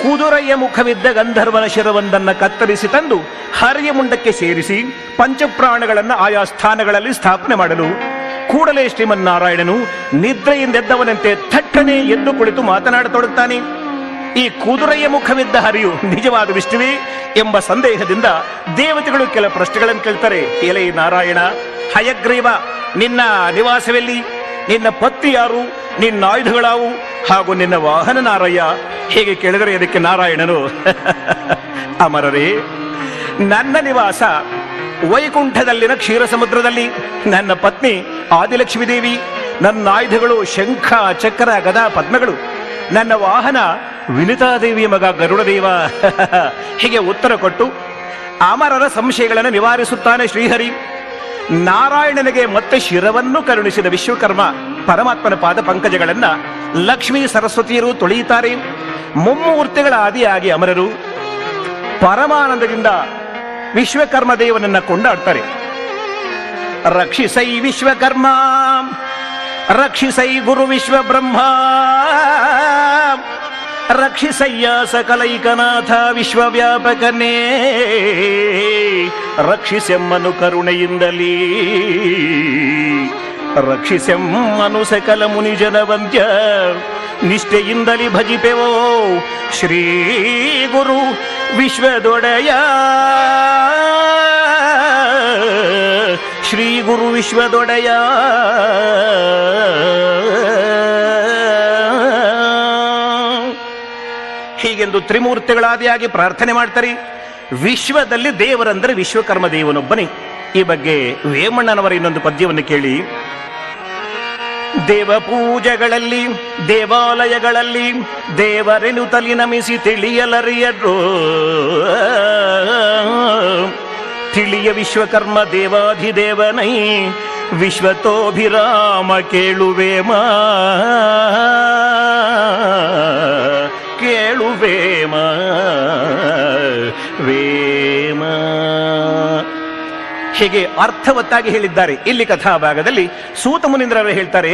ಕುದುರೆಯ ಮುಖವಿದ್ದ ಗಂಧರ್ವನ ಶಿರವೊಂದನ್ನು ಕತ್ತರಿಸಿ ತಂದು ಹರಿಯ ಮುಂಡಕ್ಕೆ ಸೇರಿಸಿ ಪಂಚಪ್ರಾಣಗಳನ್ನು ಆಯಾ ಸ್ಥಾನಗಳಲ್ಲಿ ಸ್ಥಾಪನೆ ಮಾಡಲು ಕೂಡಲೇ ಶ್ರೀಮನ್ನಾರಾಯಣನು ನಿದ್ರೆಯಿಂದೆದ್ದವನಂತೆ ಥಟ್ಟನೆ ಎದ್ದು ಕುಳಿತು ಮಾತನಾಡತೊಡಗ್ತಾನೆ. ಈ ಕುದುರೆಯ ಮುಖವಿದ್ದ ಹರಿಯು ನಿಜವಾದ ವಿಷ್ಣುವೇ ಎಂಬ ಸಂದೇಹದಿಂದ ದೇವತೆಗಳು ಕೆಲ ಪ್ರಶ್ನೆಗಳನ್ನು ಕೇಳ್ತಾರೆ. ಎಲೆ ನಾರಾಯಣ, ಹಯಗ್ರೀವ, ನಿನ್ನ ನಿವಾಸವೆಲ್ಲಿ? ನಿನ್ನ ಪತ್ನಿ ಯಾರು? ನಿನ್ನ ಆಯುಧಗಳಾವು? ಹಾಗೂ ನಿನ್ನ ವಾಹನ ನಾರಯ್ಯ? ಹೇಗೆ ಕೇಳಿದರೆ ಅದಕ್ಕೆ ನಾರಾಯಣನು ಅಮರರೇ, ನನ್ನ ನಿವಾಸ ವೈಕುಂಠದಲ್ಲಿನ ಕ್ಷೀರ ಸಮುದ್ರದಲ್ಲಿ, ನನ್ನ ಪತ್ನಿ ಆದಿಲಕ್ಷ್ಮೀದೇವಿ ನನ್ನ ಆಯುಧಗಳು ಶಂಖ ಚಕ್ರ ಗದಾ ಪದ್ಮಗಳು, ನನ್ನ ವಾಹನ ವಿನಿತಾದೇವಿಯ ಮಗ ಗರುಡದೇವ. ಹೀಗೆ ಉತ್ತರ ಕೊಟ್ಟು ಅಮರರ ಸಂಶಯಗಳನ್ನು ನಿವಾರಿಸುತ್ತಾನೆ ಶ್ರೀಹರಿ. ನಾರಾಯಣನಿಗೆ ಮತ್ತೆ ಶಿರವನ್ನು ಕರುಣಿಸಿದ ವಿಶ್ವಕರ್ಮ ಪರಮಾತ್ಮನ ಪಾದ ಪಂಕಜಗಳನ್ನ ಲಕ್ಷ್ಮೀ ಸರಸ್ವತಿಯರು ತೊಳೆಯುತ್ತಾರೆ. ಮುಮ್ಮೂರ್ತಿಗಳ ಆದಿಯಾಗಿ ಅಮರರು ಪರಮಾನಂದದಿಂದ ವಿಶ್ವಕರ್ಮ ದೇವನನ್ನ ಕೊಂಡಾಡ್ತಾರೆ. ರಕ್ಷಿಸೈ ವಿಶ್ವಕರ್ಮ, ರಕ್ಷಿಸೈ ಗುರು ವಿಶ್ವಬ್ರಹ್ಮ, ರಕ್ಷಿಸಯ್ಯ ಸಕಲೈಕನಾಥ ವಿಶ್ವವ್ಯಾಪಕನೇ, ರಕ್ಷಿಸೆಮ್ಮನು ಕರುಣೆಯಿಂದಲೇ, ರಕ್ಷಿಸೆಮ್ಮನು ಸಕಲ ಮುನಿಜನವಂತ್ಯ ನಿಷ್ಠೆಯಿಂದಲೇ ಭಜಿಪೆವೋ ಶ್ರೀ ಗುರು ವಿಶ್ವದೊಡೆಯ, ಶ್ರೀ ಗುರು ವಿಶ್ವದೊಡೆಯ. ಹೀಗೆಂದು ತ್ರಿಮೂರ್ತಿಗಳಾದಿಯಾಗಿ ಪ್ರಾರ್ಥನೆ ಮಾಡ್ತಾರೆ. ವಿಶ್ವದಲ್ಲಿ ದೇವರಂದ್ರೆ ವಿಶ್ವಕರ್ಮ ದೇವನೊಬ್ಬನೇ. ಈ ಬಗ್ಗೆ ವೇಮಣ್ಣನವರ ಇನ್ನೊಂದು ಪದ್ಯವನ್ನು ಕೇಳಿ. ದೇವ ಪೂಜೆಗಳಲ್ಲಿ ದೇವಾಲಯಗಳಲ್ಲಿ ದೇವರೆನುತಲಿ ನಮಿಸಿ ತಿಳಿಯಲರಿಯರು, ತಿಳಿಯ ವಿಶ್ವಕರ್ಮ ದೇವಾಧಿದೇವನೈ ವಿಶ್ವತೋಭಿರಾಮ ಕೇಳುವೇಮ, ಕೇಳುವೇಮ ವೇಮ. ಹೀಗೆ ಅರ್ಥವತ್ತಾಗಿ ಹೇಳಿದ್ದಾರೆ. ಇಲ್ಲಿ ಕಥಾಭಾಗದಲ್ಲಿ ಸೂತ ಮುನೀಂದ್ರರು ಹೇಳ್ತಾರೆ,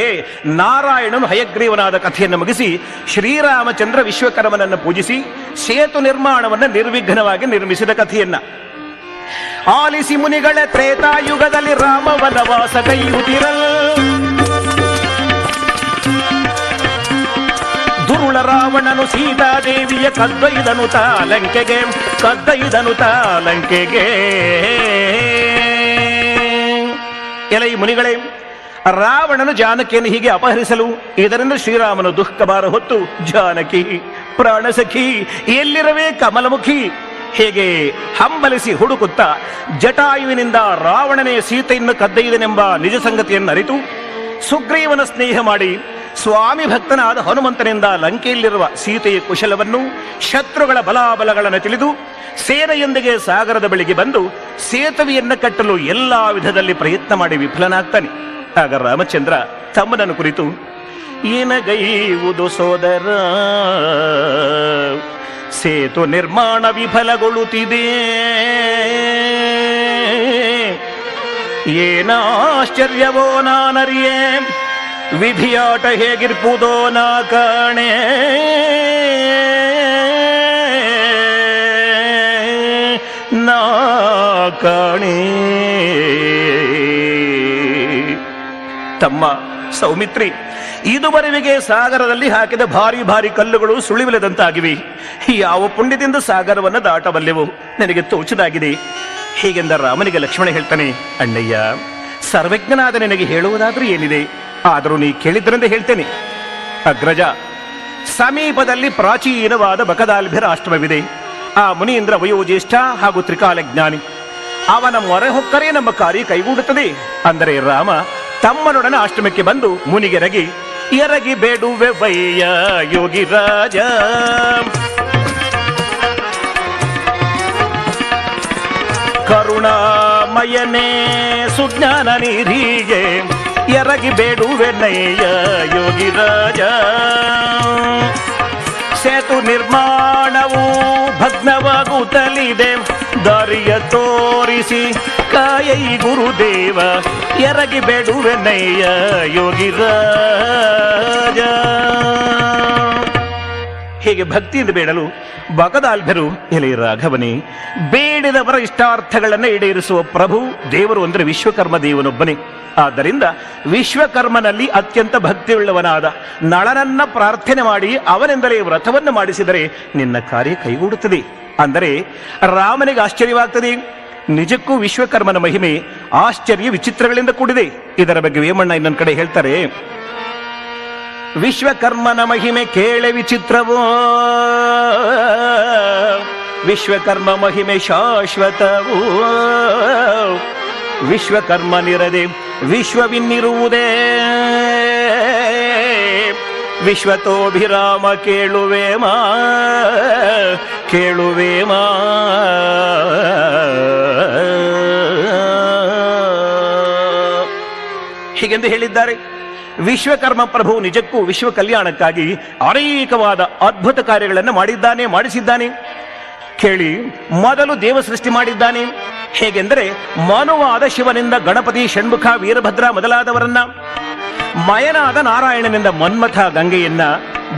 ನಾರಾಯಣನು ಹಯಗ್ರೀವನಾದ ಕಥೆಯನ್ನು ಮುಗಿಸಿ ಶ್ರೀರಾಮಚಂದ್ರ ವಿಶ್ವಕರ್ಮನನ್ನು ಪೂಜಿಸಿ ಸೇತು ನಿರ್ಮಾಣವನ್ನು ನಿರ್ವಿಘ್ನವಾಗಿ ನಿರ್ಮಿಸಿದ ಕಥೆಯನ್ನ ಆಲಿಸಿ ಮುನಿಗಳ ತ್ರೇತಾಯುಗದಲ್ಲಿ ರಾಮ ವನವಾಸ ಕೈಯುತ್ತಿರಲ್, ದುರುಳ ರಾವಣನು ಸೀತಾದೇವಿಯ ಕದ್ದೊಯ್ದನು ತಾಲಂಕೆಗೆ, ಕದ್ದೊಯ್ದನು ತಾಲಂಕೆಗೆ. ಎಲೈ ಮುನಿಗಳೇ, ರಾವಣನು ಜಾನಕಿಯನ್ನು ಹೀಗೆ ಅಪಹರಿಸಲು ಇದರಿಂದ ಶ್ರೀರಾಮನು ದುಃಖಭಾರ ಹೊತ್ತು ಜಾನಕಿ ಪ್ರಾಣಸಖಿ ಎಲ್ಲಿರವೇ ಕಮಲಮುಖಿ ಹೇಗೆ ಹಂಬಲಿಸಿ ಹುಡುಕುತ್ತಾ ಜಟಾಯುವಿನಿಂದ ರಾವಣನೇ ಸೀತೆಯನ್ನು ಕದ್ದೊಯ್ದನೆಂಬ ನಿಜ ಸಂಗತಿಯನ್ನು ಅರಿತು ಸುಗ್ರೀವನ ಸ್ನೇಹ ಮಾಡಿ ಸ್ವಾಮಿ ಭಕ್ತನಾದ ಹನುಮಂತನಿಂದ ಲಂಕೆಯಲ್ಲಿರುವ ಸೀತೆಯ ಕುಶಲವನ್ನು ಶತ್ರುಗಳ ಬಲಾಬಲಗಳನ್ನು ತಿಳಿದು ಸೇನೆಯೊಂದಿಗೆ ಸಾಗರದ ಬಳಿಗೆ ಬಂದು ಸೇತುವೆಯನ್ನು ಕಟ್ಟಲು ಎಲ್ಲಾ ವಿಧದಲ್ಲಿ ಪ್ರಯತ್ನ ಮಾಡಿ ವಿಫಲನಾಗ್ತಾನೆ. ಆಗ ರಾಮಚಂದ್ರ ತಮ್ಮನನ್ನು ಕುರಿತು, ಏನಗೈವುದು ಸೋದರ, ಸೇತು ನಿರ್ಮಾಣ ವಿಫಲಗೊಳ್ಳುತ್ತಿದೆ, ಏನಾಶ್ಚರ್ಯವೋ ನಾನರಿಯೇ, ವಿಧಿಯಾಟ ಹೇಗಿರ್ಪುದೋ ನಾ ಕಾಣೆ, ನಾ ಕಾಣೆ. ತಮ್ಮ ಸೌಮಿತ್ರಿ, ಇದುವರೆಗೆ ಸಾಗರದಲ್ಲಿ ಹಾಕಿದ ಭಾರಿ ಭಾರಿ ಕಲ್ಲುಗಳು ಸುಳಿವಿಲ್ಲದಂತಾಗಿವೆ. ಯಾವ ಪುಣ್ಯದಿಂದ ಸಾಗರವನ್ನು ದಾಟಬಲ್ಲೆವು, ನನಗೆ ತೋಚದಾಗಿದೆ. ಹೀಗೆಂದ ರಾಮನಿಗೆ ಲಕ್ಷ್ಮಣ ಹೇಳ್ತಾನೆ, ಅಣ್ಣಯ್ಯ, ಸರ್ವಜ್ಞನಾದ ನಿನಗೆ ಹೇಳುವುದಾದ್ರೂ ಏನಿದೆ, ಆದರೂ ನೀ ಕೇಳಿದ್ರಿಂದ ಹೇಳ್ತೇನೆ. ಅಗ್ರಜ, ಸಮೀಪದಲ್ಲಿ ಪ್ರಾಚೀನವಾದ ಬಕದಾಲ್ಭ್ಯರ ಆಶ್ರಮವಿದೆ. ಆ ಮುನೀಂದ್ರ ವಯೋಜ್ಯೇಷ್ಠ ಹಾಗೂ ತ್ರಿಕಾಲಜ್ಞಾನಿ. ಅವನ ಮೊರೆ ಹೊಕ್ಕರೆ ನಮ್ಮ ಕಾರ್ಯ ಕೈಗೂಡುತ್ತದೆ. ಅಂದರೆ ರಾಮ ತಮ್ಮನೊಡನೆ ಆಶ್ರಮಕ್ಕೆ ಬಂದು ಮುನಿಗೆರಗಿ, ಎರಗಿ ಬೇಡುವೆ ವಯ್ಯ ಯೋಗಿ ರಾಜ, ಕರುಣಾಮಯನೇ ಸುಜ್ಞಾನ ನಿಧಿಗೆ, ಎರಗಿ ಬೇಡುವೆ ನಯ್ಯ ಯೋಗಿ ರಾಜ. ಸೇತು ನಿರ್ಮಾಣವು ಭಗ್ನವಾಗುತ್ತಲಿದೆ, ದಾರಿಯ ತೋರಿಸಿ ಕಾಯೈ ಗುರುದೇವ, ಎರಗಿ ಬೇಡುವೆ ನಯ್ಯ ಯೋಗಿ ರಾಜ. ಹೀಗೆ ಭಕ್ತಿಯಿಂದ ಬೇಡಲು ಬಕದಾಲ್ಭ್ಯರು, ಎಲೆ ರಾಘವನೇ, ಬೇಡಿದವರ ಇಷ್ಟಾರ್ಥಗಳನ್ನು ಈಡೇರಿಸುವ ಪ್ರಭು ದೇವರು ಅಂದರೆ ವಿಶ್ವಕರ್ಮ ದೇವನೊಬ್ಬನೇ. ಆದ್ದರಿಂದ ವಿಶ್ವಕರ್ಮನಲ್ಲಿ ಅತ್ಯಂತ ಭಕ್ತಿಯುಳ್ಳವನಾದ ನಳನನ್ನ ಪ್ರಾರ್ಥನೆ ಮಾಡಿ ಅವನಿಂದಲೇ ವ್ರತವನ್ನು ಮಾಡಿಸಿದರೆ ನಿನ್ನ ಕಾರ್ಯ ಕೈಗೂಡುತ್ತದೆ. ಅಂದರೆ ರಾಮನಿಗೆ ಆಶ್ಚರ್ಯವಾಗ್ತದೆ. ನಿಜಕ್ಕೂ ವಿಶ್ವಕರ್ಮನ ಮಹಿಮೆ ಆಶ್ಚರ್ಯ ವಿಚಿತ್ರಗಳಿಂದ ಕೂಡಿದೆ. ಇದರ ಬಗ್ಗೆ ವೇಮಣ್ಣ ಇನ್ನೊಂದು ಕಡೆ ಹೇಳ್ತಾರೆ, ವಿಶ್ವಕರ್ಮನ ಮಹಿಮೆ ಕೇಳೆ ವಿಚಿತ್ರವೋ, ವಿಶ್ವಕರ್ಮ ಮಹಿಮೆ ಶಾಶ್ವತವೋ, ವಿಶ್ವಕರ್ಮನಿರದೆ ವಿಶ್ವವಿನ್ನಿರುವುದೇ, ವಿಶ್ವತೋಭಿರಾಮ ಕೇಳುವೇಮಾ ಕೇಳುವೇಮಾ. ಹೀಗೆಂದು ಹೇಳಿದ್ದಾರೆ. ವಿಶ್ವಕರ್ಮ ಪ್ರಭು ನಿಜಕ್ಕೂ ವಿಶ್ವ ಕಲ್ಯಾಣಕ್ಕಾಗಿ ಅನೇಕವಾದ ಅದ್ಭುತ ಕಾರ್ಯಗಳನ್ನು ಮಾಡಿಸಿದ್ದಾನೆ. ಕೇಳಿ, ಮೊದಲು ದೇವ ಸೃಷ್ಟಿ ಮಾಡಿದ್ದಾನೆ. ಹೇಗೆಂದರೆ ಮನುವಾದ ಶಿವನಿಂದ ಗಣಪತಿ, ಷಣ್ಮುಖ, ವೀರಭದ್ರ ಮೊದಲಾದವರನ್ನ, ಮಯನಾದ ನಾರಾಯಣನಿಂದ ಮನ್ಮಥ ಗಂಗೆಯನ್ನ,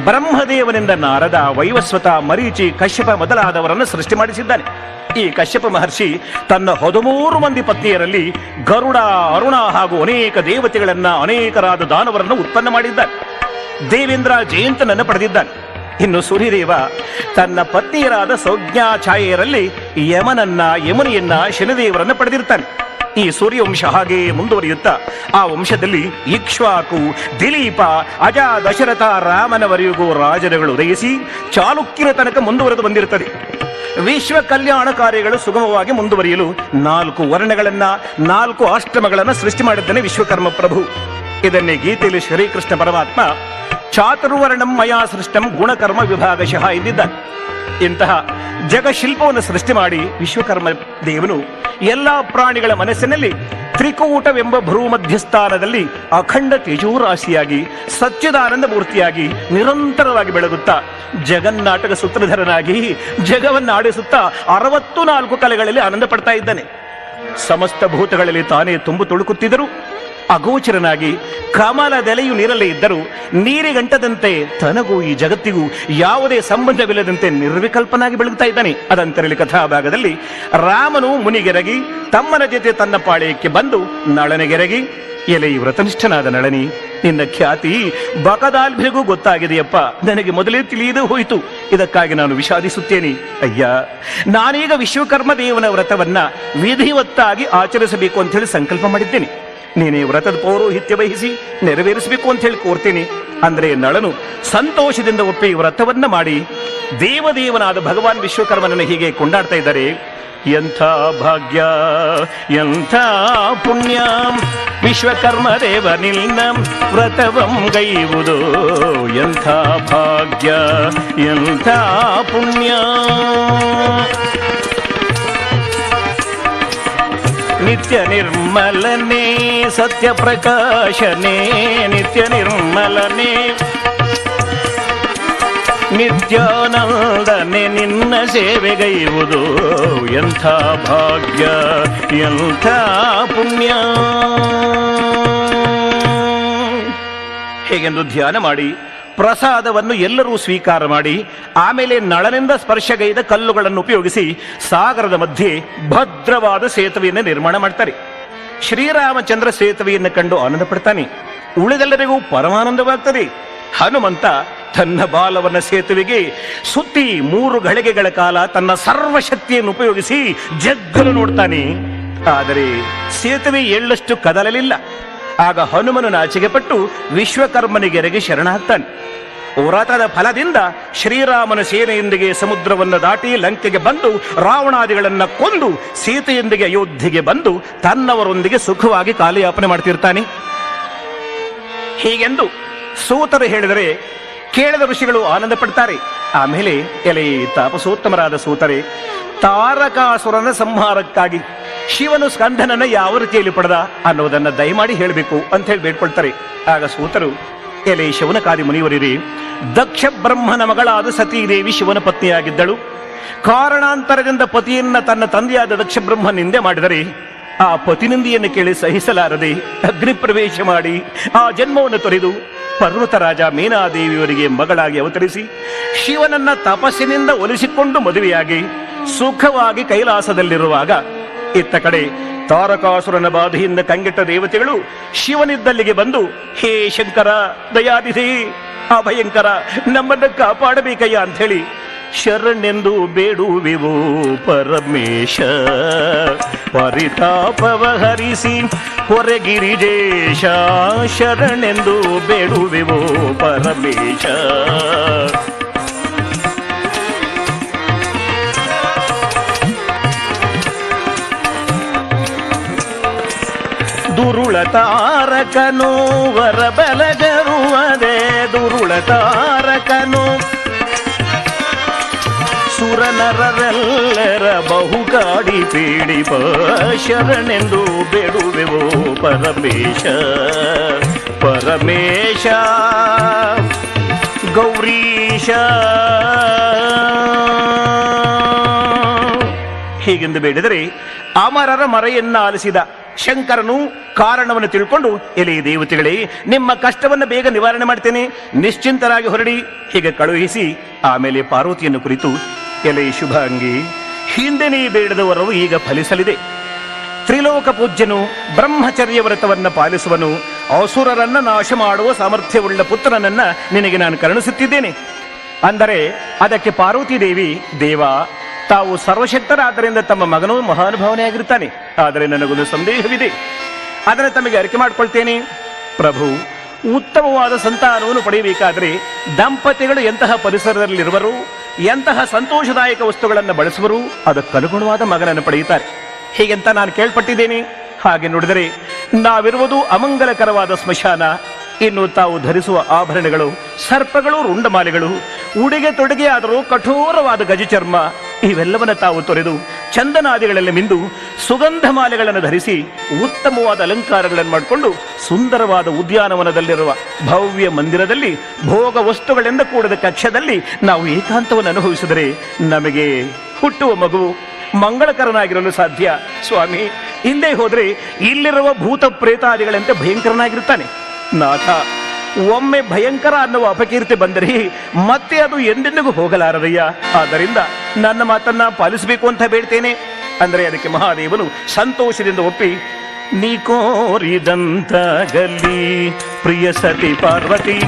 ಬ್ರಹ್ಮದೇವನಿಂದ ನಾರದ, ವೈವಸ್ವತ, ಮರೀಚಿ, ಕಶ್ಯಪ ಮೊದಲಾದವರನ್ನು ಸೃಷ್ಟಿ ಮಾಡಿಸಿದ್ದಾನೆ. ಈ ಕಶ್ಯಪ ಮಹರ್ಷಿ ತನ್ನ 13 ಮಂದಿ ಪತ್ನಿಯರಲ್ಲಿ ಗರುಡ, ಅರುಣ ಹಾಗೂ ಅನೇಕ ದೇವತೆಗಳನ್ನ, ಅನೇಕರಾದ ದಾನವರನ್ನು ಉತ್ಪನ್ನ ಮಾಡಿದ್ದಾನೆ. ದೇವೇಂದ್ರ ಜಯಂತನನ್ನು ಪಡೆದಿದ್ದಾನೆ. ಇನ್ನು ಸೂರ್ಯದೇವ ತನ್ನ ಪತ್ನಿಯರಾದ ಸಂಜ್ಞಾ ಛಾಯೆಯರಲ್ಲಿ ಯಮುನಿಯನ್ನ, ಶನಿದೇವರನ್ನು ಪಡೆದಿರ್ತಾನೆ. ಈ ಸೂರ್ಯವಂಶ ಹಾಗೆ ಮುಂದುವರಿಯುತ್ತಾ ಆ ವಂಶದಲ್ಲಿ ಇಕ್ಷ್ವಾಕು, ದಿಲೀಪ, ಅಜ, ದಶರಥ, ರಾಮನವರೆಗೂ ರಾಜರುಗಳು ಉದಯಿಸಿ ಚಾಲುಕ್ಯರ ತನಕ ಮುಂದುವರೆದು ಬಂದಿರುತ್ತದೆ. ವಿಶ್ವ ಕಲ್ಯಾಣ ಕಾರ್ಯಗಳು ಸುಗಮವಾಗಿ ಮುಂದುವರಿಯಲು 4 ವರ್ಣಗಳನ್ನ, 4 ಆಶ್ರಮಗಳನ್ನು ಸೃಷ್ಟಿ ಮಾಡಿದ್ದಾನೆ ವಿಶ್ವಕರ್ಮ ಪ್ರಭು. ಇದನ್ನೇ ಗೀತೆಯಲ್ಲಿ ಶ್ರೀಕೃಷ್ಣ ಪರಮಾತ್ಮ ಚಾತುರ್ವರ್ಣಂ ಮಯಾ ಸೃಷ್ಟಂ ಗುಣಕರ್ಮ ವಿಭಾಗಶಃ ಎಂದಿದ್ದಾನೆ. ಇಂತಹ ಜಗಶಿಲ್ಪವನ್ನು ಸೃಷ್ಟಿ ಮಾಡಿ ವಿಶ್ವಕರ್ಮ ದೇವನು ಎಲ್ಲಾ ಪ್ರಾಣಿಗಳ ಮನಸ್ಸಿನಲ್ಲಿ ತ್ರಿಕೂಟವೆಂಬ ಭ್ರೂಮಧ್ಯಸ್ಥಾನದಲ್ಲಿ ಅಖಂಡ ತೇಜೋರಾಶಿಯಾಗಿ ಸಚ್ಚಿದಾನಂದ ಮೂರ್ತಿಯಾಗಿ ನಿರಂತರವಾಗಿ ಬೆಳಗುತ್ತಾ ಜಗನ್ನಾಟಕ ಸೂತ್ರಧರನಾಗಿ ಜಗವನ್ನಾಡಿಸುತ್ತಾ 64 ಕಲೆಗಳಲ್ಲಿ ಆನಂದ ಪಡ್ತಾ ಇದ್ದಾನೆ. ಸಮಸ್ತ ಭೂತಗಳಲ್ಲಿ ತಾನೇ ತುಂಬು ತುಳುಕುತ್ತಿದ್ದರು. ಅಗೋಚರನಾಗಿ ಕಮಲದೆಲೆಯು ನೀರಲ್ಲೇ ಇದ್ದರೂ ನೀರಿಗಂಟದಂತೆ ತನಗೂ ಈ ಜಗತ್ತಿಗೂ ಯಾವುದೇ ಸಂಬಂಧವಿಲ್ಲದಂತೆ ನಿರ್ವಿಕಲ್ಪನಾಗಿ ಬೆಳಗುತ್ತಾ ಇದ್ದಾನೆ. ಅದಂತರಲ್ಲಿ ಕಥಾಭಾಗದಲ್ಲಿ ರಾಮನು ಮುನಿಗೆರಗಿ ತಮ್ಮನ ಜೊತೆ ತನ್ನ ಪಾಳ್ಯಕ್ಕೆ ಬಂದು ನಳನಿಗೆರಗಿ, ಎಲೆ ವ್ರತನಿಷ್ಠನಾದ ನಳನಿ, ನಿನ್ನ ಖ್ಯಾತಿ ಬಕದಾಲ್ಭಿಗೂ ಗೊತ್ತಾಗಿದೆಯಪ್ಪ, ನನಗೆ ಮೊದಲೇ ತಿಳಿಯದೇ ಹೋಯಿತು. ಇದಕ್ಕಾಗಿ ನಾನು ವಿಷಾದಿಸುತ್ತೇನೆ. ಅಯ್ಯ, ನಾನೀಗ ವಿಶ್ವಕರ್ಮ ದೇವನ ವ್ರತವನ್ನ ವಿಧಿವತ್ತಾಗಿ ಆಚರಿಸಬೇಕು ಅಂತ ಹೇಳಿ ಸಂಕಲ್ಪ ಮಾಡಿದ್ದೇನೆ. ನೀನೇ ವ್ರತದ ಪೌರೋಹಿತ್ಯ ವಹಿಸಿ ನೆರವೇರಿಸಬೇಕು ಅಂತ ಹೇಳಿ ಕೋರ್ತೇನೆ. ಅಂದ್ರೆ ನಳನು ಸಂತೋಷದಿಂದ ಒಪ್ಪಿ ವ್ರತವನ್ನ ಮಾಡಿ ದೇವದೇವನಾದ ಭಗವಾನ್ ವಿಶ್ವಕರ್ಮನನ್ನು ಹೀಗೆ ಕೊಂಡಾಡ್ತಾ ಇದ್ದಾರೆ. ಎಂಥ ಭಾಗ್ಯ, ಎಂಥ ಪುಣ್ಯ, ವಿಶ್ವಕರ್ಮ ದೇವನಿನ್ನ ವ್ರತವಂ ಗೈವುದು. ಎಂಥ ಭಾಗ್ಯ, ಎಂಥ ಪುಣ್ಯ. ನಿತ್ಯ ನಿರ್ಮಲನೆ ಸತ್ಯ ಪ್ರಕಾಶನೆ, ನಿತ್ಯ ನಿರ್ಮಲನೆ ನಿತ್ಯಾನಂದನೆ ನಿನ್ನ ಸೇವೆಗೈವುದು. ಎಂಥ ಭಾಗ್ಯ, ಎಂಥ ಪುಣ್ಯ. ಹೇಗೆಂದು ಧ್ಯಾನ ಮಾಡಿ ಪ್ರಸಾದವನ್ನು ಎಲ್ಲರೂ ಸ್ವೀಕಾರ ಮಾಡಿ ಆಮೇಲೆ ನಳನಿಂದ ಸ್ಪರ್ಶಗೈದ ಕಲ್ಲುಗಳನ್ನು ಉಪಯೋಗಿಸಿ ಸಾಗರದ ಮಧ್ಯೆ ಭದ್ರವಾದ ಸೇತುವೆಯನ್ನು ನಿರ್ಮಾಣ ಮಾಡ್ತಾರೆ. ಶ್ರೀರಾಮಚಂದ್ರ ಸೇತುವೆಯನ್ನು ಕಂಡು ಆನಂದ ಪಡ್ತಾನೆ. ಉಳಿದೆಲ್ಲರಿಗೂ ಪರಮಾನಂದವಾಗ್ತದೆ. ಹನುಮಂತ ತನ್ನ ಬಾಲವನ್ನ ಸೇತುವೆಗೆ ಸುತ್ತಿ 3 ಘಳಿಗೆಗಳ ಕಾಲ ತನ್ನ ಸರ್ವಶಕ್ತಿಯನ್ನು ಉಪಯೋಗಿಸಿ ಜಗ್ಗಲು ನೋಡ್ತಾನೆ. ಆದರೆ ಸೇತುವೆ ಎಳ್ಳಷ್ಟು ಕದಲಲಿಲ್ಲ. ಆಗ ಹನುಮನು ನಾಚಿಕೆ ಪಟ್ಟು ವಿಶ್ವಕರ್ಮನಿಗೆರೆಗೆ ಶರಣಾಗ್ತಾನೆ. ವ್ರತದ ಫಲದಿಂದ ಶ್ರೀರಾಮನ ಸೇನೆಯೊಂದಿಗೆ ಸಮುದ್ರವನ್ನು ದಾಟಿ ಲಂಕೆಗೆ ಬಂದು ರಾವಣಾದಿಗಳನ್ನ ಕೊಂದು ಸೀತೆಯೊಂದಿಗೆ ಅಯೋಧ್ಯೆಗೆ ಬಂದು ತನ್ನವರೊಂದಿಗೆ ಸುಖವಾಗಿ ಕಾಲಯಾಪನೆ ಮಾಡ್ತಿರ್ತಾನೆ. ಹೀಗೆಂದು ಸೂತರು ಹೇಳಿದರೆ ಕೇಳಿದ ಋಷಿಗಳು ಆನಂದ ಪಡ್ತಾರೆ. ಆಮೇಲೆ ಎಲೆ ತಾಪಸೋತ್ತಮರಾದ ಸೂತರೆ, ತಾರಕಾಸುರನ ಸಂಹಾರಕ್ಕಾಗಿ ಶಿವನು ಸ್ಕಂದನನ್ನ ಯಾವ ರೀತಿಯಲ್ಲಿ ಪಡೆದ ಅನ್ನೋದನ್ನ ದಯಮಾಡಿ ಹೇಳಬೇಕು ಅಂತ ಹೇಳಿ ಬೇಡ್ಕೊಳ್ತಾರೆ. ಆಗ ಸೂತರು, ಎಲೆ ಶಿವನಕಾದಿ ಮುನಿವರಿರಿ, ದಕ್ಷ ಬ್ರಹ್ಮನ ಮಗಳಾದ ಸತೀದೇವಿ ಶಿವನ ಪತ್ನಿಯಾಗಿದ್ದಳು. ಕಾರಣಾಂತರದಿಂದ ಪತಿಯನ್ನ ತನ್ನ ತಂದೆಯಾದ ದಕ್ಷ ಬ್ರಹ್ಮ ನಿಂದೆ ಮಾಡಿದರೆ ಆ ಪತಿನಿಂದಿಯನ್ನು ಕೇಳಿ ಸಹಿಸಲಾರದೆ ಅಗ್ನಿ ಪ್ರವೇಶ ಮಾಡಿ ಆ ಜನ್ಮವನ್ನು ತೊರೆದು ಪರ್ವತರಾಜ ಮೀನಾದೇವಿಯವರಿಗೆ ಮಗಳಾಗಿ ಅವತರಿಸಿ ಶಿವನನ್ನ ತಪಸ್ಸಿನಿಂದ ಒಲಿಸಿಕೊಂಡು ಮದುವೆಯಾಗಿ ಸುಖವಾಗಿ ಕೈಲಾಸದಲ್ಲಿರುವಾಗ ಇತ್ತ ಕಡೆ ತಾರಕಾಸುರನ ಬಾಧೆಯಿಂದ ಕಂಗೆಟ್ಟ ದೇವತೆಗಳು ಶಿವನಿದ್ದಲ್ಲಿಗೆ ಬಂದು, ಹೇ ಶಂಕರ, ದಯಾನಿಧಿ, ಅಭಯಂಕರ, ನಮ್ಮನ್ನು ಕಾಪಾಡಬೇಕಯ್ಯ ಅಂತ ಹೇಳಿ ಶರಣೆಂದು ಬೇಡುವೆವು ಪರಮೇಶ. ಪರಿತಾಪವ ಹರಿಸಿ ಹೊರಗಿರಿಜೇಶ, ಶರಣೆಂದು ಬೇಡುವೆವು ಪರಮೇಶ. ದುರುಳ ತಾರಕನು ವರ ಬಲಗರುವದೆ ದುರುಳ ತಾರಕನು ಸುರನರರೆಲ್ಲರ ಬಹುಕಾಡಿ ಪೀಡಿಪ ಶರಣೆಂದು ಬೇಡುವೆವೋ ಪರಮೇಶ ಪರಮೇಶ ಗೌರೀಶ. ಹೀಗೆಂದು ಬೇಡಿದರೆ ಅಮರರ ಮರೆಯನ್ನ ಆಲಿಸಿದ ಶಂಕರನು ಕಾರಣವನ್ನು ತಿಳ್ಕೊಂಡು, ಎಲೆ ದೇವತೆಗಳೇ, ನಿಮ್ಮ ಕಷ್ಟವನ್ನು ಬೇಗ ನಿವಾರಣೆ ಮಾಡ್ತೇನೆ, ನಿಶ್ಚಿಂತರಾಗಿ ಹೊರಡಿ ಹೀಗೆ ಕಳುಹಿಸಿ ಆಮೇಲೆ ಪಾರ್ವತಿಯನ್ನು ಕುರಿತು, ಎಲೆ ಶುಭಾಂಗಿ, ಹಿಂದೆ ನೀ ಬೇಡದ ವರವು ಈಗ ಫಲಿಸಲಿದೆ. ತ್ರಿಲೋಕ ಪೂಜ್ಯನು, ಬ್ರಹ್ಮಚರ್ಯ ವ್ರತವನ್ನ ಪಾಲಿಸುವನು, ಅಸುರರನ್ನ ನಾಶ ಮಾಡುವ ಸಾಮರ್ಥ್ಯವುಳ್ಳ ಪುತ್ರನನ್ನ ನಿನಗೆ ನಾನು ಕರುಣಿಸುತ್ತಿದ್ದೇನೆ. ಅಂದರೆ ಅದಕ್ಕೆ ಪಾರ್ವತಿ ದೇವಿ, ದೇವ, ತಾವು ಸರ್ವಶಕ್ತರಾದ್ದರಿಂದ ತಮ್ಮ ಮಗನೂ ಮಹಾನುಭಾವನೆಯಾಗಿರ್ತಾನೆ. ಆದರೆ ನನಗೊಂದು ಸಂದೇಹವಿದೆ, ಅದನ್ನು ತಮಗೆ ಅರಿಕೆ ಮಾಡಿಕೊಳ್ತೇನೆ. ಪ್ರಭು, ಉತ್ತಮವಾದ ಸಂತಾನವನ್ನು ಪಡೆಯಬೇಕಾದರೆ ದಂಪತಿಗಳು ಎಂತಹ ಪರಿಸರದಲ್ಲಿರುವರು, ಎಂತಹ ಸಂತೋಷದಾಯಕ ವಸ್ತುಗಳನ್ನು ಬಳಸುವರು, ಅದಕ್ಕನುಗುಣವಾದ ಮಗನನ್ನು ಪಡೆಯುತ್ತಾರೆ ಹೀಗೆಂತ ನಾನು ಕೇಳ್ಪಟ್ಟಿದ್ದೇನೆ. ಹಾಗೆ ನೋಡಿದರೆ ನಾವಿರುವುದು ಅಮಂಗಲಕರವಾದ ಸ್ಮಶಾನ. ಇನ್ನು ತಾವು ಧರಿಸುವ ಆಭರಣಗಳು ಸರ್ಪಗಳು, ರುಂಡಮಾಲೆಗಳು, ಉಡುಗೆ ತೊಡುಗೆ ಆದರೂ ಕಠೋರವಾದ ಗಜಚರ್ಮ, ಇವೆಲ್ಲವನ್ನ ತಾವು ತೊರೆದು ಚಂದನಾದಿಗಳಲ್ಲಿ ಮಿಂದು ಸುಗಂಧ ಮಾಲೆಗಳನ್ನು ಧರಿಸಿ ಉತ್ತಮವಾದ ಅಲಂಕಾರಗಳನ್ನು ಮಾಡಿಕೊಂಡು ಸುಂದರವಾದ ಉದ್ಯಾನವನದಲ್ಲಿರುವ ಭವ್ಯ ಮಂದಿರದಲ್ಲಿ ಭೋಗ ವಸ್ತುಗಳಿಂದ ಕೂಡಿದ ಕಕ್ಷದಲ್ಲಿ ನಾವು ಏಕಾಂತವನ್ನು ಅನುಭವಿಸಿದರೆ ನಮಗೆ ಹುಟ್ಟುವ ಮಗು ಮಂಗಳಕರನಾಗಿರಲು ಸಾಧ್ಯ. ಸ್ವಾಮಿ, ಹಿಂದೆ ಹೋದರೆ ಇಲ್ಲಿರುವ ಭೂತ ಪ್ರೇತಾದಿಗಳಂತೆ ಭಯಂಕರನಾಗಿರುತ್ತಾನೆ. ನಾಥ, ಒಮ್ಮೆ ಭಯಂಕರ ಅನ್ನುವ ಅಪಕೀರ್ತಿ ಬಂದರೆ ಮತ್ತೆ ಅದು ಎಂದೆಂದಿಗೂ ಹೋಗಲಾರದಯ್ಯ. ಆದ್ದರಿಂದ ನನ್ನ ಮಾತನ್ನ ಪಾಲಿಸಬೇಕು ಅಂತ ಬೇಡ್ತೇನೆ. ಅಂದರೆ ಅದಕ್ಕೆ ಮಹಾದೇವನು ಸಂತೋಷದಿಂದ ಒಪ್ಪಿ, ನೀ ಕೋರಿದಂತಾಗಲಿ ಪ್ರಿಯ ಸತಿ ಪಾರ್ವತಿ,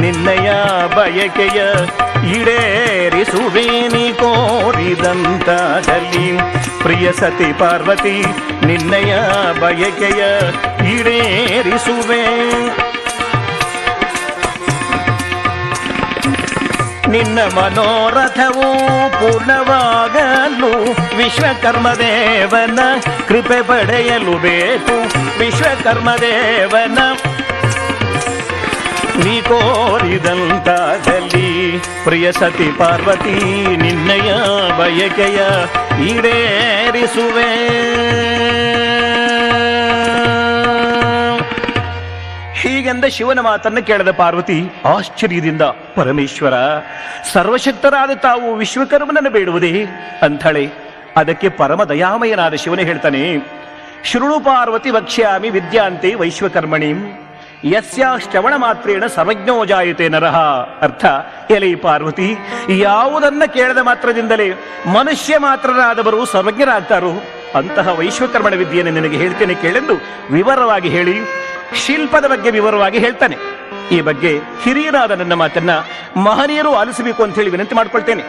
ನಿನ್ನಯ ಬಯಕೆಯ ಈಡೇರಿಸುವೆ. ನೀ ಕೋರಿದಂತಾಗಲಿ ಪ್ರಿಯ ಸತಿ ಪಾರ್ವತಿ, ನಿನ್ನಯ ಬಯಕೆಯ ಈಡೇರಿಸುವೆ. ನಿನ್ನ ಮನೋರಥವು ಪೂರ್ಣವಾಗಲು ವಿಶ್ವಕರ್ಮದೇವನ ಕೃಪೆ ಪಡೆಯಲು ಬೇಕು. ವಿಶ್ವಕರ್ಮದೇವನ ನೀ ಕೋರಿದಂತಾಗಲಿ ಪ್ರಿಯ ಸತಿ ಪಾರ್ವತಿ, ನಿನ್ನಯ ಬಯಕೆಯ ಈಡೇರಿಸುವೆ. ಹೀಗೆಂದ ಶಿವನ ಮಾತನ್ನು ಕೇಳಿದ ಪಾರ್ವತಿ ಆಶ್ಚರ್ಯದಿಂದ, ಪರಮೇಶ್ವರ, ಸರ್ವಶಕ್ತರಾದ ತಾವು ವಿಶ್ವಕರ್ಮನನ್ನು ಬೇಡುವುದೇ ಅಂಥಳೆ. ಅದಕ್ಕೆ ಪರಮ ದಯಾಮಯನಾದ ಶಿವನೇ ಹೇಳ್ತಾನೆ, ಶೃಣು ಪಾರ್ವತಿ ವಕ್ಷ್ಯಾಮಿ ವಿದ್ಯಾಂತೆ ವೈಶ್ವಕರ್ಮಣಿ, ಯಸ್ಯ ಶ್ರವಣ ಮಾತ್ರೇಣ ಸರ್ವಜ್ಞೋ ಜಾಯತೆ ನರಹ. ಅರ್ಥ, ಎಲೆ ಪಾರ್ವತಿ, ಯಾವುದನ್ನ ಕೇಳದ ಮಾತ್ರದಿಂದಲೇ ಮನುಷ್ಯ ಮಾತ್ರರಾದವರು ಸರ್ವಜ್ಞರಾಗ್ತಾರೋ ಅಂತಹ ವೈಶ್ವಕರ್ಮಣ ವಿದ್ಯೆಯನ್ನು ನಿನಗೆ ಹೇಳ್ತೇನೆ ಕೇಳೆಂದು ವಿವರವಾಗಿ ಹೇಳಿ ಶಿಲ್ಪದ ಬಗ್ಗೆ ವಿವರವಾಗಿ ಹೇಳ್ತಾನೆ. ಈ ಬಗ್ಗೆ ಹಿರಿಯರಾದ ನನ್ನ ಮಾತನ್ನ ಮಹನೀಯರು ಆಲಿಸಬೇಕು ಅಂತ ಹೇಳಿ ವಿನಂತಿ ಮಾಡ್ಕೊಳ್ತೇನೆ.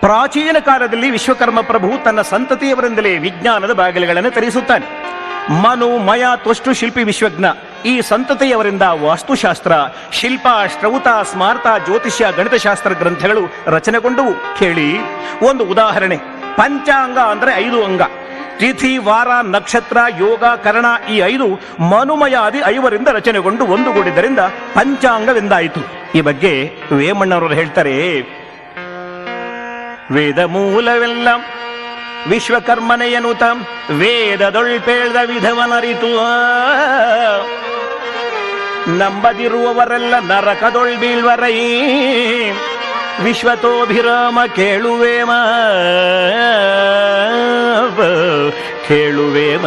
ಪ್ರಾಚೀನ ಕಾಲದಲ್ಲಿ ವಿಶ್ವಕರ್ಮ ಪ್ರಭು ತನ್ನ ಸಂತತಿಯವರಿಂದಲೇ ವಿಜ್ಞಾನದ ಬಾಗಿಲುಗಳನ್ನು ತೆರೆಸುತ್ತಾನೆ. ಮನು, ಮಯ, ತ್ವಷ್ಟು, ಶಿಲ್ಪಿ, ವಿಶ್ವಜ್ಞ ಈ ಸಂತತಿಯವರಿಂದ ವಾಸ್ತುಶಾಸ್ತ್ರ, ಶಿಲ್ಪ, ಶ್ರೌತ, ಸ್ಮಾರ್ತ, ಜ್ಯೋತಿಷ್ಯ, ಗಣಿತಶಾಸ್ತ್ರ ಗ್ರಂಥಗಳು ರಚನೆಗೊಂಡವು. ಕೇಳಿ ಒಂದು ಉದಾಹರಣೆ. ಪಂಚಾಂಗ ಅಂದ್ರೆ 5 ಅಂಗ. ತಿಥಿ, ವಾರ, ನಕ್ಷತ್ರ, ಯೋಗ, ಕರ್ಣ ಈ 5 ಮನುಮಯಾದಿ 5ರಿಂದ ರಚನೆಗೊಂಡು ಒಂದುಗೂಡಿದ್ದರಿಂದ ಪಂಚಾಂಗವೆಂದಾಯಿತು. ಈ ಬಗ್ಗೆ ವೇಮಣ್ಣವರು ಹೇಳ್ತಾರೆ, ವೇದ ಮೂಲವೆಲ್ಲ ವಿಶ್ವಕರ್ಮನೆಯನುತ ವೇದದೊಳ್ಪೇಳ್ದ ವಿಧವನರಿತು, ನಂಬದಿರುವವರೆಲ್ಲ ನರಕದೊಳ್ ಬೀಳ್ವರೈ, ವಿಶ್ವತೋಭಿರಾಮ ಕೇಳುವೇಮ ಕೇಳುವೇಮ.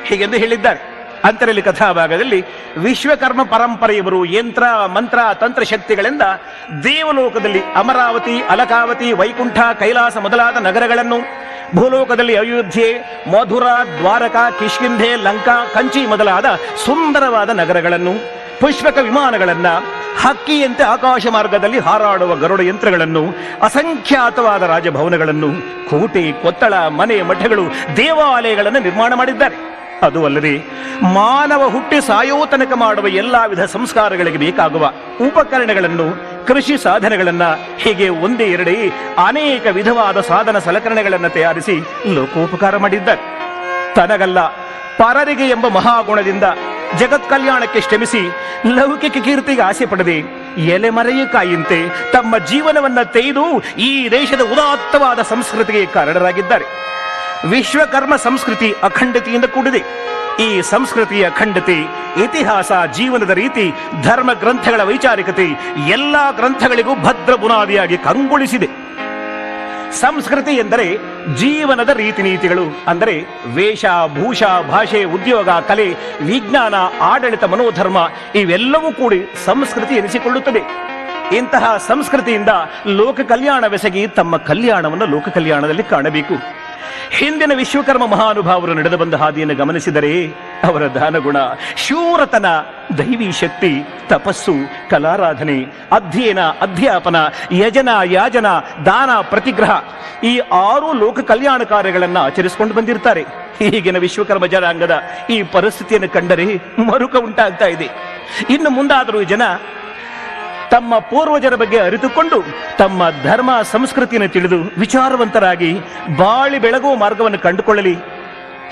ಹೀಗೆಂದು ಹೇಳಿದ್ದಾರೆ. ಅಂತರಲ್ಲಿ ಕಥಾಭಾಗದಲ್ಲಿ ವಿಶ್ವಕರ್ಮ ಪರಂಪರೆಯವರು ಯಂತ್ರ, ಮಂತ್ರ, ತಂತ್ರ ಶಕ್ತಿಗಳಿಂದ ದೇವಲೋಕದಲ್ಲಿ ಅಮರಾವತಿ, ಅಲಕಾವತಿ, ವೈಕುಂಠ, ಕೈಲಾಸ ಮೊದಲಾದ ನಗರಗಳನ್ನು, ಭೂಲೋಕದಲ್ಲಿ ಅಯೋಧ್ಯೆ, ಮಧುರ, ದ್ವಾರಕಾ, ಕಿಷ್ಕಿಂಧೆ, ಲಂಕಾ, ಕಂಚಿ ಮೊದಲಾದ ಸುಂದರವಾದ ನಗರಗಳನ್ನು, ಪುಷ್ಪಕ ವಿಮಾನಗಳನ್ನ, ಹಕ್ಕಿಯಂತೆ ಆಕಾಶ ಮಾರ್ಗದಲ್ಲಿ ಹಾರಾಡುವ ಗರುಡ ಯಂತ್ರಗಳನ್ನು, ಅಸಂಖ್ಯಾತವಾದ ರಾಜಭವನಗಳನ್ನು, ಕೋಟೆ, ಕೊತ್ತಳ, ಮನೆ, ಮಠಗಳು, ದೇವಾಲಯಗಳನ್ನು ನಿರ್ಮಾಣ ಮಾಡಿದ್ದಾರೆ. ಅದು ಅಲ್ಲದೆ ಮಾನವ ಹುಟ್ಟಿ ಸಾಯೋ ತನಕ ಮಾಡುವ ಎಲ್ಲಾ ವಿಧ ಸಂಸ್ಕಾರಗಳಿಗೆ ಬೇಕಾಗುವ ಉಪಕರಣಗಳನ್ನು ಕೃಷಿ ಸಾಧನಗಳನ್ನ, ಹೀಗೆ ಒಂದೇ ಎರಡೇ ಅನೇಕ ವಿಧವಾದ ಸಾಧನ ಸಲಕರಣೆಗಳನ್ನು ತಯಾರಿಸಿ ಲೋಕೋಪಕಾರ ಮಾಡಿದ್ದಾರೆ. ತನಗಲ್ಲ ಪರರಿಗೆ ಎಂಬ ಮಹಾಗುಣದಿಂದ ಜಗತ್ ಕಲ್ಯಾಣಕ್ಕೆ ಶ್ರಮಿಸಿ ಲೌಕಿಕ ಕೀರ್ತಿಗೆ ಆಸೆ ಪಡದೆ ಎಲೆಮರೆಯ ಕಾಯಿಯಂತೆ ತಮ್ಮ ಜೀವನವನ್ನ ತೆಗೆದು ಈ ದೇಶದ ಉದಾತ್ತವಾದ ಸಂಸ್ಕೃತಿಗೆ ಕಾರಣರಾಗಿದ್ದಾರೆ. ವಿಶ್ವಕರ್ಮ ಸಂಸ್ಕೃತಿ ಅಖಂಡತೆಯಿಂದ ಕೂಡಿದೆ. ಈ ಸಂಸ್ಕೃತಿಯ ಅಖಂಡತೆ, ಇತಿಹಾಸ, ಜೀವನದ ರೀತಿ, ಧರ್ಮ ಗ್ರಂಥಗಳ ವೈಚಾರಿಕತೆ ಎಲ್ಲಾ ಗ್ರಂಥಗಳಿಗೂ ಭದ್ರ ಬುನಾದಿಯಾಗಿ ಕಂಗೊಳಿಸಿದೆ. ಸಂಸ್ಕೃತಿ ಎಂದರೆ ಜೀವನದ ರೀತಿ ನೀತಿಗಳು, ಅಂದರೆ ವೇಷ, ಭೂಷ, ಭಾಷೆ, ಉದ್ಯೋಗ, ಕಲೆ, ವಿಜ್ಞಾನ, ಆಡಳಿತ, ಮನೋಧರ್ಮ ಇವೆಲ್ಲವೂ ಕೂಡಿ ಸಂಸ್ಕೃತಿ ಎನಿಸಿಕೊಳ್ಳುತ್ತದೆ. ಇಂತಹ ಸಂಸ್ಕೃತಿಯಿಂದ ಲೋಕ ಕಲ್ಯಾಣವೆಸಗಿ ತಮ್ಮ ಕಲ್ಯಾಣವನ್ನು ಲೋಕ ಕಲ್ಯಾಣದಲ್ಲಿ ಕಾಣಬೇಕು. ಹಿಂದಿನ ವಿಶ್ವಕರ್ಮ ಮಹಾನುಭಾವರು ನಡೆದು ಬಂದ ಹಾದಿಯನ್ನು ಗಮನಿಸಿದರೆ ಅವರ ದಾನಗುಣ, ಶೂರತನ, ದೈವಿ ಶಕ್ತಿ, ತಪಸ್ಸು, ಕಲಾರಾಧನೆ, ಅಧ್ಯಯನ, ಅಧ್ಯಾಪನ, ಯಜನ, ಯಾಜನ, ದಾನ, ಪ್ರತಿಗ್ರಹ ಈ 6 ಲೋಕ ಕಲ್ಯಾಣ ಕಾರ್ಯಗಳನ್ನು ಆಚರಿಸಿಕೊಂಡು ಬಂದಿರ್ತಾರೆ. ಈಗಿನ ವಿಶ್ವಕರ್ಮ ಜನಾಂಗದ ಈ ಪರಿಸ್ಥಿತಿಯನ್ನು ಕಂಡರೆ ಮರುಕ ಉಂಟಾಗ್ತಾ ಇದೆ. ಇನ್ನು ಮುಂದಾದರೂ ಜನ ತಮ್ಮ ಪೂರ್ವಜರ ಬಗ್ಗೆ ಅರಿತುಕೊಂಡು ತಮ್ಮ ಧರ್ಮ ಸಂಸ್ಕೃತಿಯನ್ನು ತಿಳಿದು ವಿಚಾರವಂತರಾಗಿ ಬಾಳಿ ಬೆಳಗುವ ಮಾರ್ಗವನ್ನು ಕಂಡುಕೊಳ್ಳಲಿ.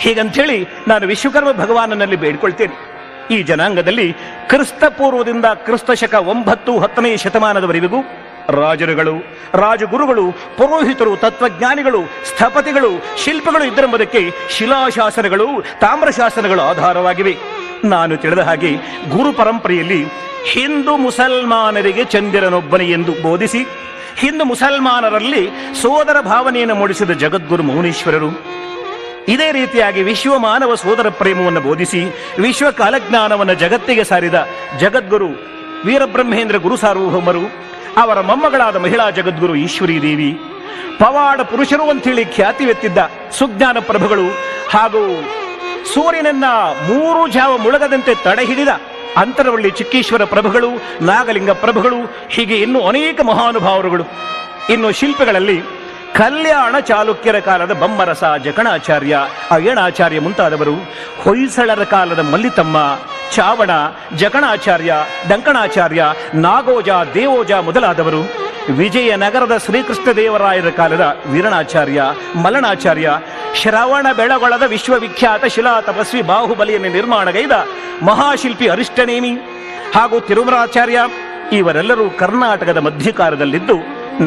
ಹೀಗಂತೇಳಿ ನಾನು ವಿಶ್ವಕರ್ಮ ಭಗವಾನನಲ್ಲಿ ಬೇಡಿಕೊಳ್ತೇನೆ. ಈ ಜನಾಂಗದಲ್ಲಿ ಕ್ರಿಸ್ತ ಪೂರ್ವದಿಂದ ಕ್ರಿಸ್ತ ಶಕ 9, 10ನೇ ಶತಮಾನದವರೆಗೂ ರಾಜರುಗಳು, ರಾಜಗುರುಗಳು, ಪುರೋಹಿತರು, ತತ್ವಜ್ಞಾನಿಗಳು, ಸ್ಥಪತಿಗಳು, ಶಿಲ್ಪಿಗಳು ಇದ್ದರೆಂಬುದಕ್ಕೆ ಶಿಲಾಶಾಸನಗಳು, ತಾಮ್ರಶಾಸನಗಳು ಆಧಾರವಾಗಿವೆ. ನಾನು ತಿಳಿದ ಹಾಗೆ ಗುರು ಪರಂಪರೆಯಲ್ಲಿ ಹಿಂದೂ ಮುಸಲ್ಮಾನರಿಗೆ ಚಂದಿರನೊಬ್ಬನೇ ಎಂದು ಬೋಧಿಸಿ ಹಿಂದೂ ಮುಸಲ್ಮಾನರಲ್ಲಿ ಸೋದರ ಭಾವನೆಯನ್ನು ಮೂಡಿಸಿದ ಜಗದ್ಗುರು ಮೌನೇಶ್ವರರು, ಇದೇ ರೀತಿಯಾಗಿ ವಿಶ್ವ ಮಾನವ ಸೋದರ ಪ್ರೇಮವನ್ನು ಬೋಧಿಸಿ ವಿಶ್ವ ಕಾಲಜ್ಞಾನವನ್ನು ಜಗತ್ತಿಗೆ ಸಾರಿದ ಜಗದ್ಗುರು ವೀರಬ್ರಹ್ಮೇಂದ್ರ ಗುರು ಸಾರ್ವಭೌಮರು, ಅವರ ಮೊಮ್ಮಗಳಾದ ಮಹಿಳಾ ಜಗದ್ಗುರು ಈಶ್ವರೀ ದೇವಿ, ಪವಾಡ ಪುರುಷರು ಅಂತೇಳಿ ಖ್ಯಾತಿವೆತ್ತಿದ್ದ ಸುಜ್ಞಾನ ಪ್ರಭುಗಳು, ಹಾಗೂ ಸೂರ್ಯನನ್ನ 3 ಜಾವ ಮುಳುಗದಂತೆ ತಡೆ ಹಿಡಿದ ಅಂತರವಳ್ಳಿ ಚಿಕ್ಕೇಶ್ವರ ಪ್ರಭುಗಳು, ನಾಗಲಿಂಗ ಪ್ರಭುಗಳು, ಹೀಗೆ ಇನ್ನೂ ಅನೇಕ ಮಹಾನುಭಾವರುಗಳು. ಇನ್ನು ಶಿಲ್ಪಿಗಳಲ್ಲಿ ಕಲ್ಯಾಣ ಚಾಲುಕ್ಯರ ಕಾಲದ ಬಮ್ಮರಸ, ಜಕಣಾಚಾರ್ಯ, ಅಯ್ಯಣಾಚಾರ್ಯ ಮುಂತಾದವರು, ಹೊಯ್ಸಳರ ಕಾಲದ ಮಲ್ಲಿತಮ್ಮ, ಚಾವಣ, ಜಕಣಾಚಾರ್ಯ, ಡಂಕಣಾಚಾರ್ಯ, ನಾಗೋಜ, ದೇವೋಜ ಮೊದಲಾದವರು, ವಿಜಯನಗರದ ಶ್ರೀಕೃಷ್ಣ ದೇವರಾಯರ ಕಾಲದ ವೀರಣಾಚಾರ್ಯ, ಮಲನಾಚಾರ್ಯ, ಶ್ರವಣ ಬೆಳಗೊಳದ ವಿಶ್ವವಿಖ್ಯಾತ ಶಿಲಾ ತಪಸ್ವಿ ಬಾಹುಬಲಿಯನ್ನು ನಿರ್ಮಾಣಗೈದ ಮಹಾಶಿಲ್ಪಿ ಅರಿಷ್ಟನೇಮಿ ಹಾಗೂ ತಿರುಮಲಾಚಾರ್ಯ ಇವರೆಲ್ಲರೂ ಕರ್ನಾಟಕದ ಮಧ್ಯಕಾಲದಲ್ಲಿದ್ದು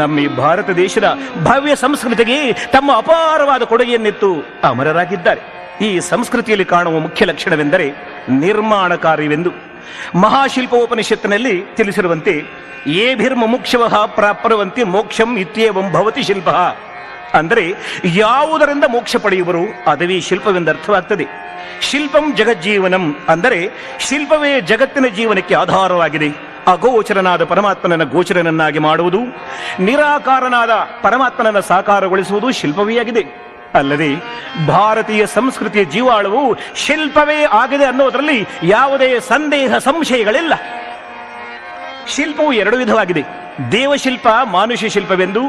ನಮ್ಮ ಈ ಭಾರತ ದೇಶದ ಭವ್ಯ ಸಂಸ್ಕೃತಿಗೆ ತಮ್ಮ ಅಪಾರವಾದ ಕೊಡುಗೆಯನ್ನಿತ್ತು ಅಮರರಾಗಿದ್ದಾರೆ. ಈ ಸಂಸ್ಕೃತಿಯಲ್ಲಿ ಕಾಣುವ ಮುಖ್ಯ ಲಕ್ಷಣವೆಂದರೆ ನಿರ್ಮಾಣ ಕಾರ್ಯವೆಂದು. ಮಹಾಶಿಲ್ಪೋಪನಿಷತ್ತಿನಲ್ಲಿ ತಿಳಿಸಿರುವಂತೆ ಏಭಿರ್ಮುಮುಕ್ಷವಃ ಪ್ರಾಪ್ನುವಂತೆ ಮೋಕ್ಷಂ ಇತ್ಯೇವಂ ಭವತಿ ಶಿಲ್ಪ, ಅಂದರೆ ಯಾವುದರಿಂದ ಮೋಕ್ಷ ಪಡೆಯುವರು ಅದುವೇ ಶಿಲ್ಪವೆಂದರ್ಥವಾಗ್ತದೆ. ಶಿಲ್ಪಂ ಜಗಜ್ಜೀವನಂ, ಅಂದರೆ ಶಿಲ್ಪವೇ ಜಗತ್ತಿನ ಜೀವನಕ್ಕೆ ಆಧಾರವಾಗಿದೆ. ಅಗೋಚರನಾದ ಪರಮಾತ್ಮನನ್ನು ಗೋಚರನನ್ನಾಗಿ ಮಾಡುವುದು, ನಿರಾಕಾರನಾದ ಪರಮಾತ್ಮನನ್ನು ಸಾಕಾರಗೊಳಿಸುವುದು ಶಿಲ್ಪವೇ ಆಗಿದೆ. ಅಲ್ಲದೆ ಭಾರತೀಯ ಸಂಸ್ಕೃತಿಯ ಜೀವಾಳವು ಶಿಲ್ಪವೇ ಆಗಿದೆ ಅನ್ನೋದರಲ್ಲಿ ಯಾವುದೇ ಸಂದೇಹ ಸಂಶಯಗಳಿಲ್ಲ. ಶಿಲ್ಪವು 2 ವಿಧವಾಗಿದೆ. ದೇವಶಿಲ್ಪ, ಮಾನುಷ್ಯ ಶಿಲ್ಪವೆಂದು,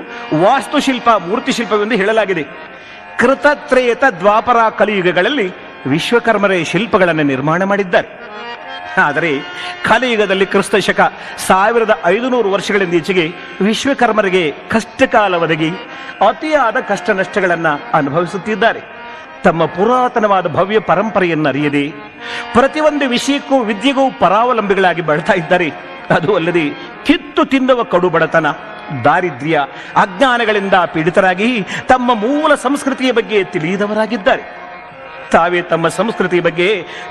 ವಾಸ್ತುಶಿಲ್ಪ, ಮೂರ್ತಿಶಿಲ್ಪವೆಂದು ಹೇಳಲಾಗಿದೆ. ಕೃತತ್ರೇತ ದ್ವಾಪರ ಕಲಿಯುಗಗಳಲ್ಲಿ ವಿಶ್ವಕರ್ಮರೇ ಶಿಲ್ಪಗಳನ್ನು ನಿರ್ಮಾಣ ಮಾಡಿದ್ದಾರೆ. ಆದರೆ ಕಲಿಯುಗದಲ್ಲಿ ಕ್ರಿಸ್ತ ಶಕ 1500 ವರ್ಷಗಳಿಂದೀಚೆಗೆ ವಿಶ್ವಕರ್ಮರಿಗೆ ಕಷ್ಟಕಾಲ ಒದಗಿ ಅತಿಯಾದ ಕಷ್ಟ ನಷ್ಟಗಳನ್ನು ಅನುಭವಿಸುತ್ತಿದ್ದಾರೆ. ತಮ್ಮ ಪುರಾತನವಾದ ಭವ್ಯ ಪರಂಪರೆಯನ್ನು ಅರಿಯದೆ ಪ್ರತಿಯೊಂದು ವಿಷಯಕ್ಕೂ ವಿದ್ಯೆಗೂ ಪರಾವಲಂಬಿಗಳಾಗಿ ಬೆಳ್ತಾ ಇದ್ದಾರೆ. ಅದು ಅಲ್ಲದೆ ಕಿತ್ತು ತಿನ್ನುವ ಕಡು ಬಡತನ, ದಾರಿದ್ರ್ಯ, ಅಜ್ಞಾನಗಳಿಂದ ಪೀಡಿತರಾಗಿ ತಮ್ಮ ಮೂಲ ಸಂಸ್ಕೃತಿಯ ಬಗ್ಗೆ ತಿಳಿಯದವರಾಗಿದ್ದಾರೆ. ತಾವೇ ತಮ್ಮ ಸಂಸ್ಕೃತಿಯ ಬಗ್ಗೆ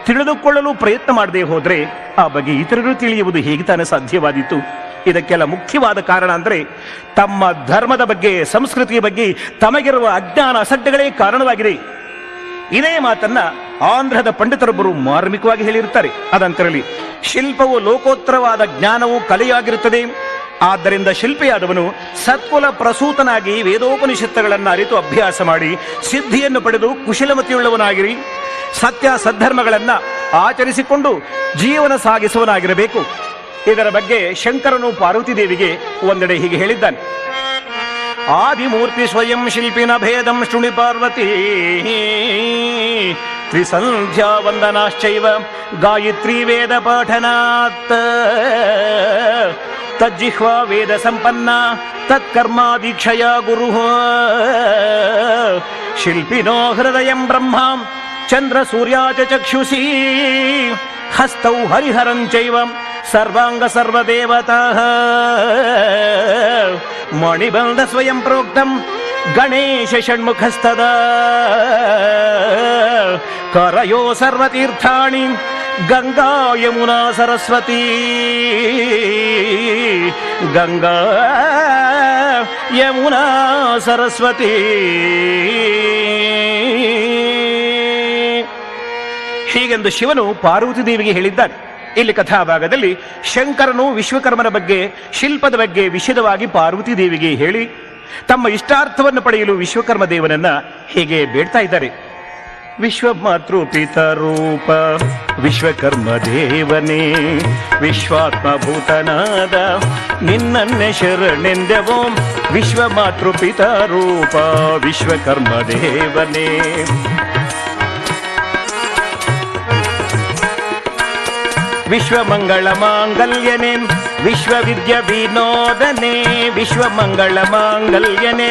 ತಿಳಿದುಕೊಳ್ಳಲು ಪ್ರಯತ್ನ ಮಾಡದೆ ಹೋದರೆ ಆ ಬಗ್ಗೆ ಇತರರು ತಿಳಿಯುವುದು ಹೇಗೆ ತಾನೇ ಸಾಧ್ಯವಾದೀತು? ಇದಕ್ಕೆಲ್ಲ ಮುಖ್ಯವಾದ ಕಾರಣ ಅಂದರೆ ತಮ್ಮ ಧರ್ಮದ ಬಗ್ಗೆ, ಸಂಸ್ಕೃತಿಯ ಬಗ್ಗೆ ತಮಗಿರುವ ಅಜ್ಞಾನ, ಅಸಡ್ಡೆಗಳೇ ಕಾರಣವಾಗಿದೆ. ಇದೇ ಮಾತನ್ನ ಆಂಧ್ರದ ಪಂಡಿತರೊಬ್ಬರು ಮಾರ್ಮಿಕವಾಗಿ ಹೇಳಿರುತ್ತಾರೆ. ಅದಂತರಲ್ಲಿ ಶಿಲ್ಪವು ಲೋಕೋತ್ತರವಾದ ಜ್ಞಾನವು ಕಲೆಯಾಗಿರುತ್ತದೆ. ಆದ್ದರಿಂದ ಶಿಲ್ಪಿಯಾದವನು ಸತ್ಕುಲ ಪ್ರಸೂತನಾಗಿ ವೇದೋಪನಿಷತ್ತುಗಳನ್ನು ಅರಿತು ಅಭ್ಯಾಸ ಮಾಡಿ ಸಿದ್ಧಿಯನ್ನು ಪಡೆದು ಕುಶಲಮತಿಯುಳ್ಳವನಾಗಿರಿ, ಸತ್ಯ ಸದ್ಧರ್ಮಗಳನ್ನು ಆಚರಿಸಿಕೊಂಡು ಜೀವನ ಸಾಗಿಸುವನಾಗಿರಬೇಕು. ಇದರ ಬಗ್ಗೆ ಶಂಕರನು ಪಾರ್ವತಿ ದೇವಿಗೆ ಒಂದೆಡೆ ಹೀಗೆ ಹೇಳಿದ್ದಾನೆ: ಆದಿಮೂರ್ತಿ ಸ್ವಯಂ ಶಿಲ್ಪಿನ ಭೇದಂ ಶೃಣಿ ಪಾರ್ವತಿ, ತ್ರಿಸಂಧ್ಯಾ ವಂದನಾಶ್ಚೈವ ಗಾಯತ್ರಿ ವೇದ ಪಾಠನಾತ್. ತಜ್ಜಿಹ್ವಾ ವೇದ ಸಂಪನ್ನ ತತ್ಕರ್ಮಾದೀಕ್ಷಯ ಗುರು ಶಿಲ್ಪಿನೋ ಹೃದಯಂ ಬ್ರಹ್ಮ ಚಂದ್ರ ಸೂರ್ಯಾ ಚ ಚಕ್ಷುಷಿ ಹಸ್ತೌ ಹರಿಹರಂ ಚೈವ ಸರ್ವಾಂಗ ಸರ್ವದೇವತಃ ಮಣಿಬಂಧ ಸ್ವಯಂ ಪ್ರೋಕ್ತಂ ಗಣೇಶ ಷಣ್ಮುಖಸ್ತದ ಕರಯೋ ಸರ್ವತೀರ್ಥಾಣಿ ಗಂಗಾ ಯಮುನಾ ಸರಸ್ವತಿ ಗಂಗಾ ಯಮುನಾ ಸರಸ್ವತಿ. ಹೀಗೆಂದು ಶಿವನು ಪಾರ್ವತಿ ದೇವಿಗೆ ಹೇಳಿದ್ದಾನೆ. ಇಲ್ಲಿ ಕಥಾಭಾಗದಲ್ಲಿ ಶಂಕರನು ವಿಶ್ವಕರ್ಮನ ಬಗ್ಗೆ, ಶಿಲ್ಪದ ಬಗ್ಗೆ ವಿಶದವಾಗಿ ಪಾರ್ವತಿ ದೇವಿಗೆ ಹೇಳಿ ತಮ್ಮ ಇಷ್ಟಾರ್ಥವನ್ನು ಪಡೆಯಲು ವಿಶ್ವಕರ್ಮ ದೇವನನ್ನ ಹೀಗೆ ಬೇಡ್ತಾ ಇದ್ದಾರೆ. ವಿಶ್ವಮಾತೃ ಪಿತರೂಪ ವಿಶ್ವಕರ್ಮ ದೇವನೇ, ವಿಶ್ವಾತ್ಮಭೂತನಾದ ನಿನ್ನನ್ನೇ ಶರಣೆಂದೆವೋ. ವಿಶ್ವಮಾತೃ ಪಿತರೂಪ ವಿಶ್ವಕರ್ಮ ದೇವನೇ, ವಿಶ್ವಮಂಗಳ ಮಾಂಗಲ್ಯನೇ, ವಿಶ್ವವಿದ್ಯ ವಿನೋದನೆ, ವಿಶ್ವಮಂಗಳ ಮಾಂಗಲ್ಯನೇ,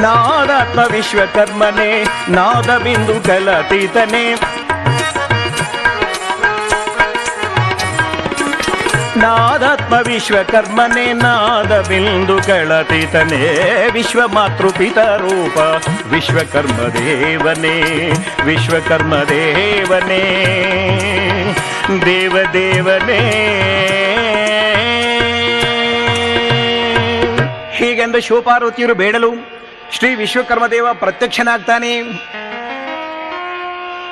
ನಾದಾತ್ಮ ವಿಶ್ವಕರ್ಮನೆ, ನಾದ ಬಿಂದು ಕಲಾತೀತನೇ, ನಾದಾತ್ಮ ವಿಶ್ವಕರ್ಮನೆ, ನಾದ ಬಿಂದು ಕಳತೀತನೇ, ವಿಶ್ವಮಾತೃ ಪಿತರೂಪ ವಿಶ್ವಕರ್ಮ ದೇವನೇ, ವಿಶ್ವಕರ್ಮ ದೇವನೇ, ದೇವದೇವನೇ. ಹೀಗೆಂದು ಶಿವಪಾರ್ವತಿಯರು ಬೇಡಲು ಶ್ರೀ ವಿಶ್ವಕರ್ಮದೇವ ಪ್ರತ್ಯಕ್ಷನಾಗ್ತಾನೆ.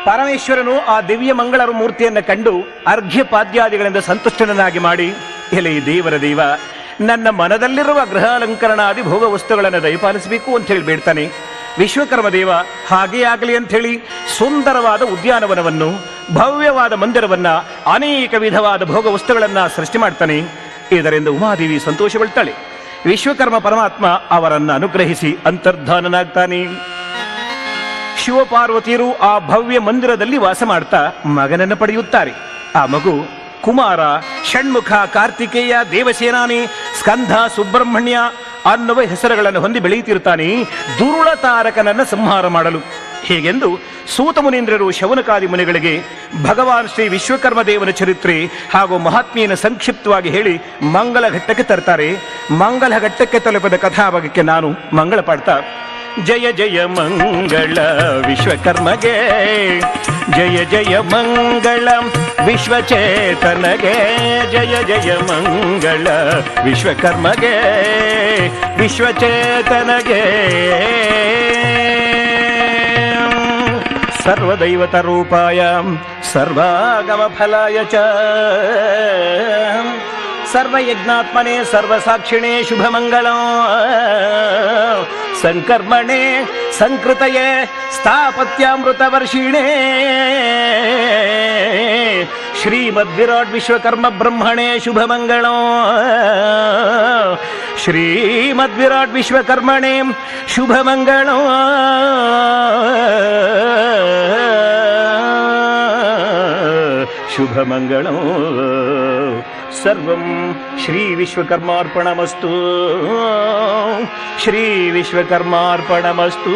ಪರಮೇಶ್ವರನು ಆ ದಿವ್ಯ ಮಂಗಳ ಮೂರ್ತಿಯನ್ನು ಕಂಡು ಅರ್ಘ್ಯಪಾದ್ಯಾದಿಗಳಿಂದ ಸಂತುಷ್ಟನಾಗಿ ಮಾಡಿ, ಎಲೆ ದೇವರ ದೇವ, ನನ್ನ ಮನದಲ್ಲಿರುವ ಗೃಹಾಲಂಕರಣಾದಿ ಭೋಗ ವಸ್ತುಗಳನ್ನು ದಯಪಾಲಿಸಬೇಕು ಅಂತ ಹೇಳಿ ಬೇಡ್ತಾನೆ. ವಿಶ್ವಕರ್ಮ ದೇವ ಹಾಗೇ ಆಗಲಿ ಅಂತ ಹೇಳಿ ಸುಂದರವಾದ ಉದ್ಯಾನವನವನ್ನು, ಭವ್ಯವಾದ ಮಂದಿರವನ್ನ, ಅನೇಕ ವಿಧವಾದ ಭೋಗ ವಸ್ತುಗಳನ್ನ ಸೃಷ್ಟಿ ಮಾಡ್ತಾನೆ. ಇದರಿಂದ ಉಮಾದೇವಿ ಸಂತೋಷಗೊಳ್ತಾಳೆ. ವಿಶ್ವಕರ್ಮ ಪರಮಾತ್ಮ ಅವರನ್ನ ಅನುಗ್ರಹಿಸಿ ಅಂತರ್ಧಾನನಾಗ್ತಾನೆ. ಶಿವಪಾರ್ವತಿಯರು ಆ ಭವ್ಯ ಮಂದಿರದಲ್ಲಿ ವಾಸ ಮಾಡ್ತಾ ಮಗನನ್ನು ಪಡೆಯುತ್ತಾರೆ. ಆ ಮಗು ಕುಮಾರ, ಷಣ್ಮುಖ, ಕಾರ್ತಿಕೇಯ, ದೇವಸೇನಾನಿ, ಸ್ಕಂಧ, ಸುಬ್ರಹ್ಮಣ್ಯ ಅನ್ನುವ ಹೆಸರುಗಳನ್ನು ಹೊಂದಿ ಬೆಳೆಯುತ್ತಿರುತ್ತಾನೆ, ದುರುಳ ತಾರಕನನ್ನು ಸಂಹಾರ ಮಾಡಲು. ಹೀಗೆಂದು ಸೂತ ಮುನೀಂದ್ರರು ಶೌನಕಾದಿ ಮುನಿಗಳಿಗೆ ಭಗವಾನ್ ಶ್ರೀ ವಿಶ್ವಕರ್ಮ ದೇವನ ಚರಿತ್ರೆ ಹಾಗೂ ಮಹಾತ್ಮೆಯನ್ನು ಸಂಕ್ಷಿಪ್ತವಾಗಿ ಹೇಳಿ ಮಂಗಲ ಘಟ್ಟಕ್ಕೆ ತರ್ತಾರೆ. ಮಂಗಲ ಘಟ್ಟಕ್ಕೆ ತಲುಪಿದ ಕಥಾಭಾಗಕ್ಕೆ ನಾನು ಮಂಗಳ ಪಾಡ್ತಾ, ಜಯ ಜಯ ಮಂಗಳ ವಿಶ್ವಕರ್ಮಗೆ, ಜಯ ಜಯ ಮಂಗಳ ವಿಶ್ವಚೇತನಗೆ, ಜಯ ಜಯ ಮಂಗಳ ವಿಶ್ವಕರ್ಮಗೆ, ವಿಶ್ವಚೇತನಗೆ. ಸರ್ವದೈವತ ರೂಪಾಯ ಸರ್ವಾಗಮ ಫಲಾಯ ಚ ಸರ್ವಯಜ್ಞಾತ್ಮನೆ ಸರ್ವಸಾಕ್ಷಿಣೇ ಶುಭಮಂಗಳಂ ಸಂಕರ್ಮಣೆ ಸಂಕೃತಯೇ ಸ್ಥಾಪತ್ಯಾಮೃತ ವರ್ಷಿಣೇ ಶ್ರೀಮದ್ವಿರಾಟ್ ವಿಶ್ವಕರ್ಮ ಬ್ರಹ್ಮಣೇ ಶುಭಮಂಗಳಂ ಶ್ರೀಮದ್ವಿರಾಟ್ ವಿಶ್ವಕರ್ಮಣೇ ಶುಭಮಂಗಳಂ ಶುಭಮಂಗಳಂ. ಸರ್ವಂ ಶ್ರೀ ವಿಶ್ವಕರ್ಮಾರ್ಪಣಮಸ್ತು, ಶ್ರೀ ವಿಶ್ವಕರ್ಮಾರ್ಪಣಮಸ್ತು.